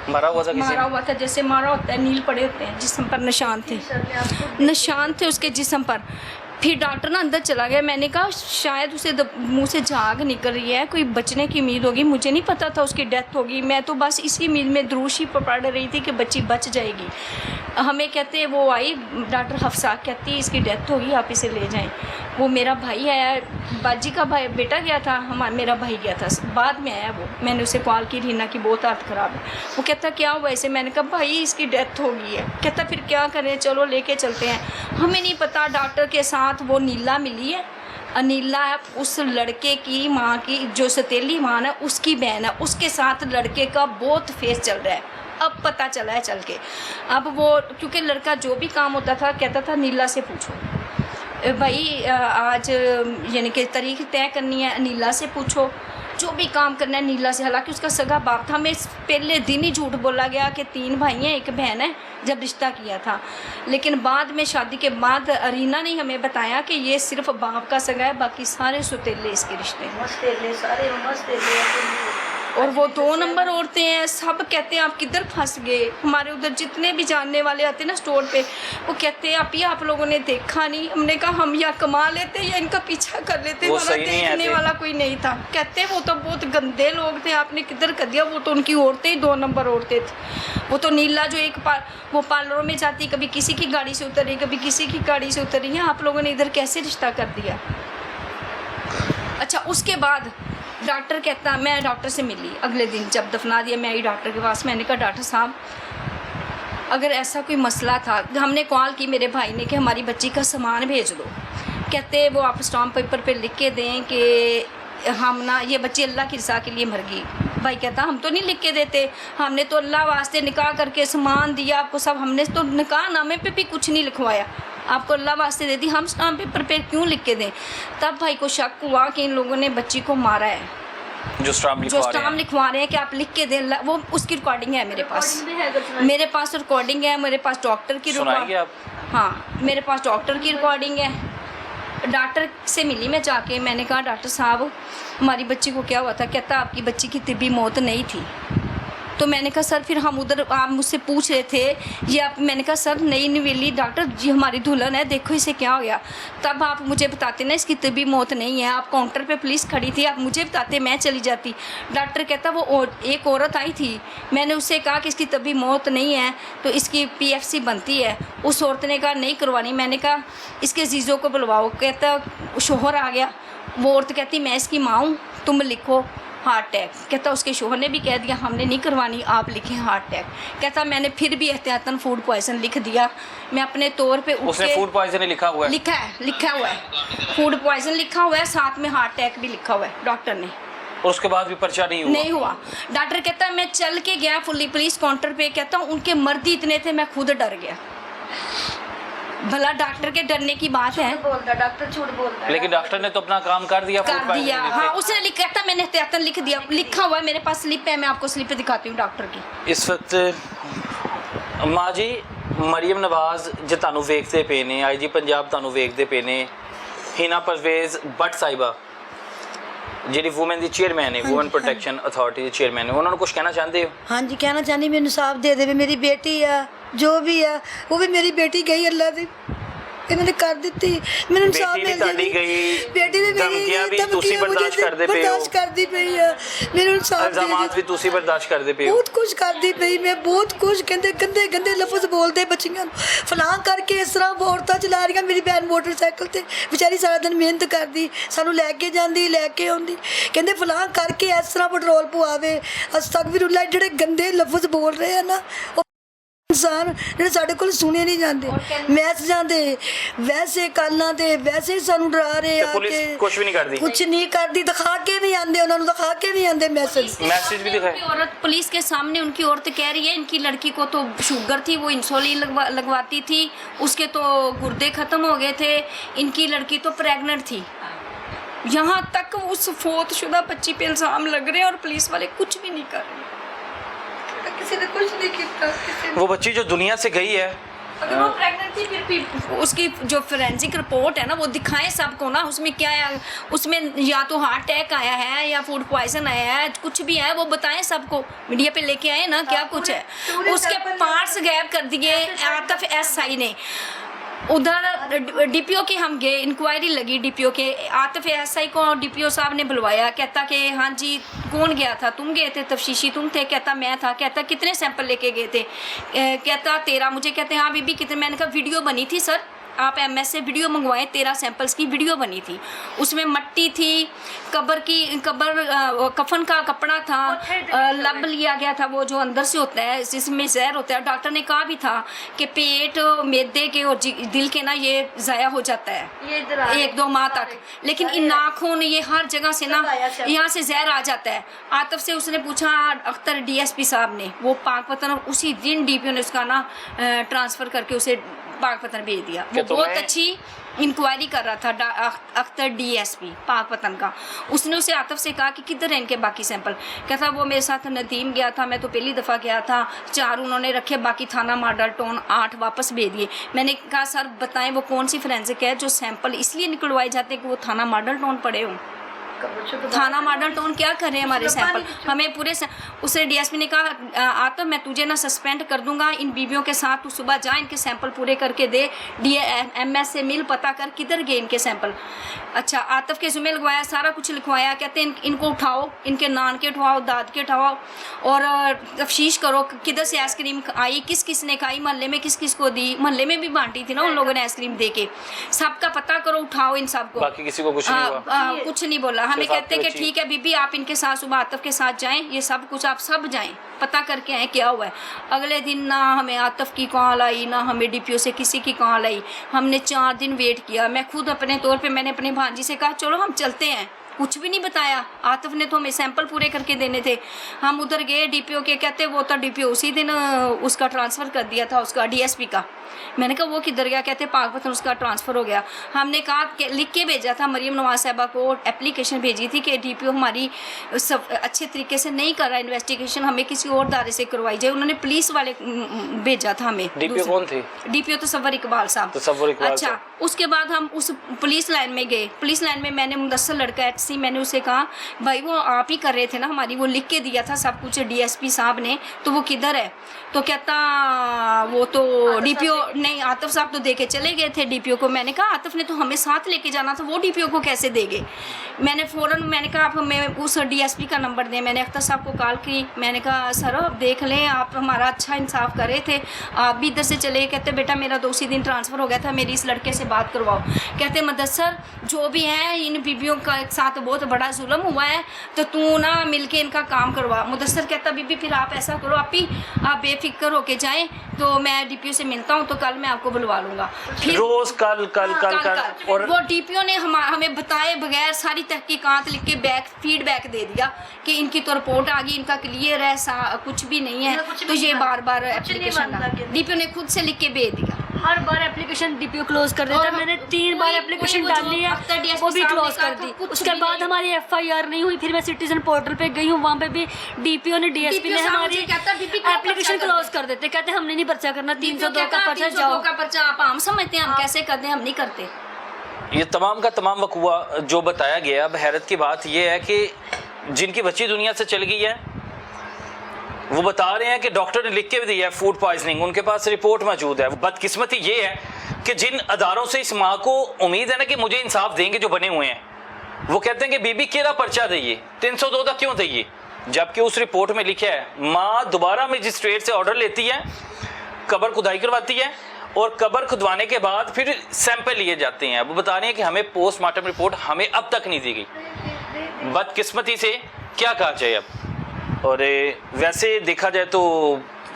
मारा हुआ था, मारा हुआ था, जैसे मारा होता है, नील पड़े होते हैं, जिस्म पर निशान थे उसके जिस्म पर। फिर डॉक्टर ना अंदर चला गया। मैंने कहा शायद उसे मुंह से झाग निकल रही है, कोई बचने की उम्मीद होगी, मुझे नहीं पता था उसकी डेथ होगी। मैं तो बस इसी उम्मीद में द्रूशी पढ़ रही थी कि बच्ची बच जाएगी। हमें कहते वो आई डॉक्टर हफ्सा, कहती इसकी डेथ होगी, आप इसे ले जाएं। वो मेरा भाई आया, बाजी का भाई बेटा गया था, मेरा भाई गया था, बाद में आया वो। मैंने उसे कॉल की, रीना की बहुत हालत ख़राब है। वो कहता क्या हुआ ऐसे, मैंने कहा भाई इसकी डेथ हो गई है। कहता फिर क्या करें, चलो लेके चलते हैं। हमें नहीं पता, डॉक्टर के साथ वो नीला मिली है। अनिला उस लड़के की माँ की, जो सतीली माँ है उसकी बहन है, उसके साथ लड़के का बहुत फेस चल रहा है। अब पता चला है चल के। अब वो क्योंकि लड़का जो भी काम होता था कहता था नीला से पूछो भाई, आज यानी कि तारीख तय करनी है, नीला से पूछो, जो भी काम करना है नीला से। हालांकि उसका सगा बाप था, हमें पहले दिन ही झूठ बोला गया कि 3 भाई हैं 1 बहन है जब रिश्ता किया था। लेकिन बाद में शादी के बाद रीना ने हमें बताया कि ये सिर्फ बाप का सगा है, बाकी सारे सुतेले इसके रिश्ते हैं, मस्तेले सारे मस्तेले। और वो 2 नंबर औरतें हैं। सब कहते हैं आप किधर फंस गए। हमारे उधर जितने भी जानने वाले आते हैं ना स्टोर पे, वो कहते हैं आप लोगों ने देखा नहीं। हमने कहा हम या कमा लेते या इनका पीछा कर लेते, हमारा देखने वाला कोई नहीं था। कहते वो तो बहुत गंदे लोग थे, आपने किधर कर दिया। वो तो उनकी औरतें ही 2 नंबर औरतें थी। वो तो नीला जो वो पार्लरों में जाती, कभी किसी की गाड़ी से उतरी, कभी किसी की गाड़ी से उतरी है। आप लोगों ने इधर कैसे रिश्ता कर दिया। अच्छा, उसके बाद डॉक्टर कहता, मैं डॉक्टर से मिली अगले दिन जब दफना दिया, मैं आई डॉक्टर के पास। मैंने कहा डॉक्टर साहब अगर ऐसा कोई मसला था, हमने कॉल की मेरे भाई ने कि हमारी बच्ची का सामान भेज दो। कहते वो आप स्टाम्प पेपर पे लिख के दें कि हम ना, ये बच्ची अल्लाह की रज़ा के लिए मर गई। भाई कहता हम तो नहीं लिख के देते, हमने तो अल्लाह वास्ते निकाह करके सामान दिया आपको सब, हमने तो निकाह नामे पे भी कुछ नहीं लिखवाया, आपको अल्लाह वास्ते दे दी, हम स्टाम्प पेपर पे क्यों लिख के दें। तब भाई को शक हुआ कि इन लोगों ने बच्ची को मारा है, जो स्टाम्प लिखवा रहे हैं कि आप लिख के दें। वो उसकी रिकॉर्डिंग है मेरे पास, मेरे पास रिकॉर्डिंग है, मेरे पास डॉक्टर की रिकॉर्डिंग, हाँ मेरे पास डॉक्टर की रिकॉर्डिंग है। डॉक्टर से मिली मैं जाके, मैंने कहा डॉक्टर साहब हमारी बच्ची को क्या हुआ था। कहता आपकी बच्ची की तिब्बी मौत नहीं थी। तो मैंने कहा सर फिर हम उधर, आप मुझसे पूछ रहे थे ये आप, मैंने कहा सर नई नवेली डॉक्टर जी हमारी दुल्हन है, देखो इसे क्या हो गया। तब आप मुझे बताते ना इसकी तबी मौत नहीं है, आप काउंटर पे पुलिस खड़ी थी, आप मुझे बताते मैं चली जाती। डॉक्टर कहता वो एक औरत आई थी, मैंने उससे कहा कि इसकी तबी मौत नहीं है तो इसकी PFC बनती है। उस औरत ने कहा नहीं करवानी। मैंने कहा इसके जीज़ों को बुलवाओ। कहता शोहर आ गया। वो औरत कहती मैं इसकी माँ हूँ, तुम लिखो हार्ट अटैक। कहता उसके शोहर ने भी कह दिया हमने नहीं करवानी, आप लिखें हार्ट अटैक। कहता मैंने फिर भी एहतियातन फूड पॉइजन लिख दिया। मैं अपने तौर पे उसने फूड पॉइजन लिखा हुआ है, लिखा हुआ है फूड पॉइजन लिखा हुआ है, साथ में हार्ट अटैक भी लिखा हुआ है डॉक्टर ने। और उसके बाद भी पर्चा नहीं हुआ। डॉक्टर कहता मैं चल के गया पुलिस काउंटर पे, कहता उनके मर्द इतने थे मैं खुद डर गया। भला डॉक्टर के डरने की बात है, डॉक्टर झूठ बोलता है। लेकिन डॉक्टर ने तो अपना काम कर दिया। हाँ उसने लिखा था, मैंने एहतियातन लिख दिया, लिखा हुआ है मेरे पास स्लिप है, मैं आपको स्लिप दिखाती हूँ डॉक्टर की। इस वक्त ਮਾਂ ਜੀ ਮਰੀਮ ਨਵਾਜ਼ ਜੇ ਤੁਹਾਨੂੰ ਵੇਖਦੇ ਪਏ ਨੇ, ਆਈਜੀ ਪੰਜਾਬ ਤੁਹਾਨੂੰ ਵੇਖਦੇ ਪਏ ਨੇ, ਹੀਨਾ ਪਰਵੇਜ਼ ਬੱਟ ਸਾਹਿਬਾ ਜਿਹੜੀ ਵੂਮਨ ਦੀ ਚੇਅਰਮੈਨ ਹੈ, ਵੂਮਨ ਪ੍ਰੋਟੈਕਸ਼ਨ ਅਥਾਰਟੀ ਦੇ ਚੇਅਰਮੈਨ ਹੈ, ਉਹਨਾਂ ਨੂੰ ਕੁਝ ਕਹਿਣਾ ਚਾਹੁੰਦੇ ਹੋ? हाँ जी कहना चाहनी मैं इंसाफ दे दे मेरी बेटी है जो भी है वो भी मेरी बेटी गई अल्लाह दी इन्होंने कर दी मैंने इंसाफ बेटी भी मिल ਤੁਹਾਡੀ जाए ਗਈ, बेटी भी ਧਮਕੀਆਂ ਵੀ ਤੁਸੀਂ ਬਰਦਾਸ਼ਤ ਕਰਦੇ ਪਏ ਹੋ, बर्दाश्त करती पई है मेरे इंसाफ दे ਇਲਜ਼ਾਮਾਤ ਵੀ ਤੁਸੀਂ ਬਰਦਾਸ਼ਤ ਕਰਦੇ ਪਏ ਹੋ। बहुत कुछ करती पई मैं बहुत कुछ कहते गंदे गंदे लफ्ज बोलते बच्चियां फलां करके इस तरह औरतां चला रही मेरी भैन मोटरसाइकिल ते बेचारी सारा दिन मेहनत करती सानू लैके जांदी लैके आउंदी कहते फलां करके इस तरह पेट्रोल पवावे अस्तगफिरुल्लाह ਜਿਹੜੇ गंदे लफ्ज बोल रहे हैं ना इंसान ਜਿਹੜੇ ਸਾਡੇ ਕੋਲ ਸੁਣੇ ਨਹੀਂ ਜਾਂਦੇ ਮੈਸੇਜਾਂ ਦੇ ਵੈਸੇ ਕਾਲਾਂ ਤੇ ਵੈਸੇ ਸਾਨੂੰ ਡਰਾ ਰਹੇ ਤੇ ਆ ਪੁਲਿਸ ਕੁਝ ਵੀ ਨਹੀਂ ਕਰਦੀ, ਕੁਝ ਨਹੀਂ ਕਰਦੀ ਦਿਖਾ ਕੇ ਵੀ ਆਂਦੇ ਉਹਨਾਂ ਨੂੰ ਦਿਖਾ ਕੇ ਵੀ ਆਂਦੇ मैसेज मैसेज भी दिखाए। उनकी औरत पुलिस के सामने उनकी औरत कह रही है इनकी लड़की को तो शुगर थी, वो इंसुलिन लगवाती थी, उसके तो गुर्दे खत्म हो गए थे, इनकी लड़की तो प्रेग्नेंट थी। यहाँ तक उस फोतशुदा बच्ची पे इल्ज़ाम लग रहे हैं और पुलिस वाले कुछ भी नहीं कर रहे। किसी ने कुछ नहीं किया किसी वो बच्ची जो दुनिया से गई है, अगर वो प्रेग्नेंट थी फिर भी उसकी जो फोरेंसिक रिपोर्ट है ना वो दिखाएं सबको ना, उसमें क्या है, उसमें या तो हार्ट अटैक आया है या फूड पॉइजन आया है, कुछ भी है वो बताएं सबको, मीडिया पे लेके आए ना क्या कुछ है। उसके पार्ट्स गायब कर दिए आतिफ एसआई ने। उधर डीपीओ के हम गए, इंक्वायरी लगी डीपीओ के, आतिफ एसआई को डीपीओ साहब ने बुलवाया, कहता कि हाँ जी कौन गया था, तुम गए थे, तफ्तीशी तुम थे, कहता मैं था, कहता कितने सैंपल लेके गए थे, कहता 13, मुझे कहते हाँ बीबी कितने, मैंने कहा वीडियो बनी थी सर, आप एमएस से वीडियो मंगवाएं, 13 सैंपल्स की वीडियो बनी थी, उसमें मट्टी थी, कफन का कपड़ा था, लब लिया गया था वो जो अंदर से होता है जिसमें जहर होता है, डॉक्टर ने कहा भी था कि पेट मैदे के और दिल के ना ये ज़ाया हो जाता है 1-2 माह तक, लेकिन इन नाखून ये हर जगह से ना यहाँ से जहर आ जाता है। आतिफ से उसने पूछा, अख्तर डीएसपी साहब ने, वो पाकपतन उसी दिन डीपीओ ने उसका ना ट्रांसफ़र करके उसे पाकपतन भेज दिया। वो बहुत अच्छी इंक्वायरी कर रहा था अख्तर डीएसपी पाकपतन का। उसने उसे आतिफ से कहा कि किधर हैं इनके बाकी सैंपल, कहता वो मेरे साथ नदीम गया था, मैं तो पहली दफ़ा गया था, 4 उन्होंने रखे, बाकी थाना मॉडल टाउन 8 वापस भेज दिए। मैंने कहा सर बताएं वो कौन सी फोरेंसिक है जो सैंपल इसलिए निकलवाए जाते हैं कि वो थाना मॉडल टाउन पड़े हों, थाना मॉडल टाउन क्या कर रहे हैं हमारे सैंपल, हमें पूरे उसने डीएसपी ने कहा आतिफ मैं तुझे ना सस्पेंड कर दूंगा, इन बीवियों के साथ तू सुबह जा, इनके सैंपल पूरे करके दे, एमएस से मिल, पता कर किधर गए इनके सैंपल। अच्छा आतिफ के जुम्मे लगवाया, सारा कुछ लिखवाया, कहते हैं इनको उठाओ, इनके नान के उठाओ, दाद के उठाओ और तफ्तीश करो किधर से आइसक्रीम आई, किस किस ने खाई, मोहल्ले में किस किस को दी, मोहल्ले में भी बांटी थी ना उन लोगों ने आइसक्रीम दे के, सबका पता करो, उठाओ इन सबको। बाकी किसी को कुछ नहीं हुआ, कुछ नहीं बोला। हमें कहते हैं कि ठीक है बीबी आप इनके साथ सुबह आतिफ के साथ जाएं, ये सब कुछ आप सब जाएं, पता करके आए क्या हुआ है। अगले दिन ना हमें आतिफ की कॉल आई, ना हमें डीपीओ से किसी की कॉल आई, हमने 4 दिन वेट किया। मैं खुद अपने तौर पे मैंने अपनी भांजी से कहा चलो हम चलते हैं, कुछ भी नहीं बताया। आतिफ ने तो हमें सैंपल पूरे करके देने थे। हम उधर गए डीपीओ के, कहते वो तो डीपीओ उसी दिन उसका ट्रांसफ़र कर दिया था उसका डीएसपी का। मैंने कहा वो किधर गया, कहते पाकपतन उसका ट्रांसफ़र हो गया। हमने कहा कि लिख के भेजा था मरीम नवाज साहबा को, एप्लीकेशन भेजी थी कि डीपीओ हमारी सब अच्छे तरीके से नहीं कर रहा इन्वेस्टिगेशन, हमें किसी और दायरे से करवाई जाए। उन्होंने पुलिस वाले भेजा था हमें। डीपीओ कौन थे? डीपीओ तो सफर इकबाल साहब। अच्छा उसके बाद हम उस पुलिस लाइन में गए, पुलिस लाइन में मैंने मुदस्सर लड़का एचसी, मैंने उसे कहा भाई वो आप ही कर रहे थे ना हमारी, वो लिख के दिया था सब कुछ डीएसपी साहब ने, तो वो किधर है? तो कहता वो तो डीपीओ नहीं, आतिफ साहब तो दे के चले गए थे डीपीओ को। मैंने कहा आतिफ ने तो हमें साथ लेके जाना था, वो डीपीओ को कैसे देंगे? मैंने फ़ौरन मैंने कहा आप हमें उस डीएसपी का नंबर दें। मैंने अख्तर साहब को कॉल की, मैंने कहा सर आप देख लें, आप हमारा अच्छा इंसाफ कर रहे थे, आप भी इधर से चले। कहते बेटा मेरा तो उसी दिन ट्रांसफ़र हो गया था, मेरी इस लड़के से बात करवाओ। कहते मुदस्सर जो भी है इन बीबियों का साथ बहुत बड़ा जुल्म हुआ है, तो तू ना मिल के इनका काम करवा। मुदस्सर कहता बीबी फिर आप ऐसा करो आप बेफिक्र होके जाएं, तो मैं डीपीओ से मिलता हूँ, तो कल मैं आपको बुलवा लूँगा। फिर रोज़ कल कल कल कल और वो डीपीओ ने हमें बताए बगैर सारी तहकीकात लिख के फीडबैक दे दिया कि इनकी तो रिपोर्ट आ गई, इनका क्लियर है, कुछ भी नहीं है। तो ये बार बार एप्लीकेशन डीपीओ ने खुद से लिख के भेज दिया। हर बार एप्लीकेशन डीपीओ क्लोज कर देता है। मैंने 3 बार एप्लीकेशन डाली है, वो भी क्लोज कर दी। उसके बाद हमारी एफआईआर नहीं हुई, फिर मैं सिटीजन पोर्टल पे गई हूँ, वहाँ पे भी डीपीओ ने डीएसपी ने हमारी एप्लीकेशन क्लोज कर देते, कहते हमने नहीं पर्चा करना, 302 का पर्चा जाओ का पर्चा आप आम समझते हैं, हम कैसे करते हैं, हम नहीं करते। ये तमाम का तमाम वक़ुआ जो बताया गया, अब हैरत की बात ये है कि जिनकी बच्ची दुनिया से चल गई है वो बता रहे हैं कि डॉक्टर ने लिख के भी दिया है फूड पॉइजनिंग, उनके पास रिपोर्ट मौजूद है। बदकिस्मती ये है कि जिन अदारों से इस माँ को उम्मीद है ना कि मुझे इंसाफ देंगे जो बने हुए हैं, वो कहते हैं कि बीबी केरा पर्चा दइए, 302 तक क्यों दइए, जबकि उस रिपोर्ट में लिखा है माँ दोबारा मजिस्ट्रेट से ऑर्डर लेती है, कब्र खुदाई करवाती है और कब्र खुदवाने के बाद फिर सैंपल लिए जाते हैं। वो बता रहे हैं कि हमें पोस्टमार्टम रिपोर्ट हमें अब तक नहीं दी गई। बदकिस्मती से क्या कहा जाए अब। और वैसे देखा जाए तो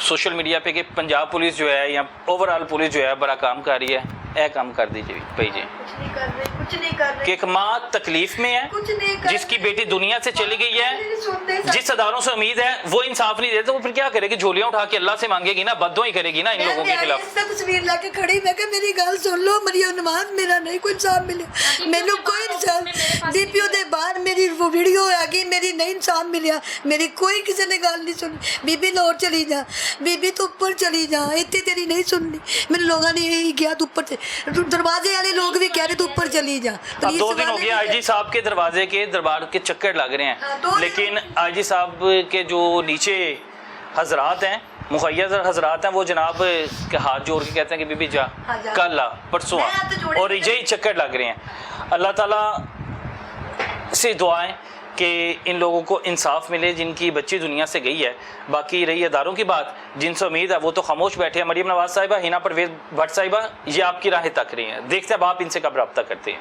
सोशल मीडिया पे कि पंजाब पुलिस जो है या ओवरऑल पुलिस जो है बड़ा काम कर रही है, ए काम कर दीजिए भाई जी, कुछ नहीं कर रहे कि एक माँ तकलीफ में है, कुछ नहीं कर जिसकी बेटी दुनिया से चली गई है, सुनते जिस अदारों से उम्मीद है वो इंसाफ नहीं देते, तो वो फिर क्या करेगी, झोलियां उठा के अल्लाह से मांगेगी ना, बद्दुआ ही करेगी ना इन लोगों के खिलाफ। तस्वीर लाके खड़ी, मैं कहा मेरी गल सुन लो, मरियम नवाज मेरा नहीं कोई इंसाफ मिले, मैनू कोई इंसाफ डीपीओ दे बाहर मेरी वो वीडियो आ गई, मेरी नहीं इंसाफ मिलिया, मेरी कोई किसी ने गल नहीं सुनी। बीबी लाहौर चली जा, बीबी तो ऊपर चली जा, इतनी तेरी नहीं सुननी। मेरे लोगों ने यही किया, तू ऊपर दरवाजे वाले लोग भी कह रहे तू ऊपर चली जा। अब 2 दिन हो गया आईजी साहब के दरवाजे के दरबार के चक्कर लग रहे हैं, लेकिन आईजी साहब के जो नीचे हजरात हैं, मुखैय्यद हजरात हैं, वो जनाब के हाथ जोड़ के कहते हैं कि बीबी जा, कल आ, परसों आ, और यही चक्कर लग रहे हैं। अल्लाह ताला से दुआएं कि इन लोगों को इंसाफ मिले जिनकी बच्ची दुनिया से गई है। बाकी रही अदारों की बात, जिनसे उम्मीद है वो तो खामोश बैठे हैं। मरियम नवाज साहिबा, हिना परवेज भट्ट साहिबा, ये आपकी राहें तक रही हैं, देखते हैं अब आप इनसे कब रब्ता करते हैं।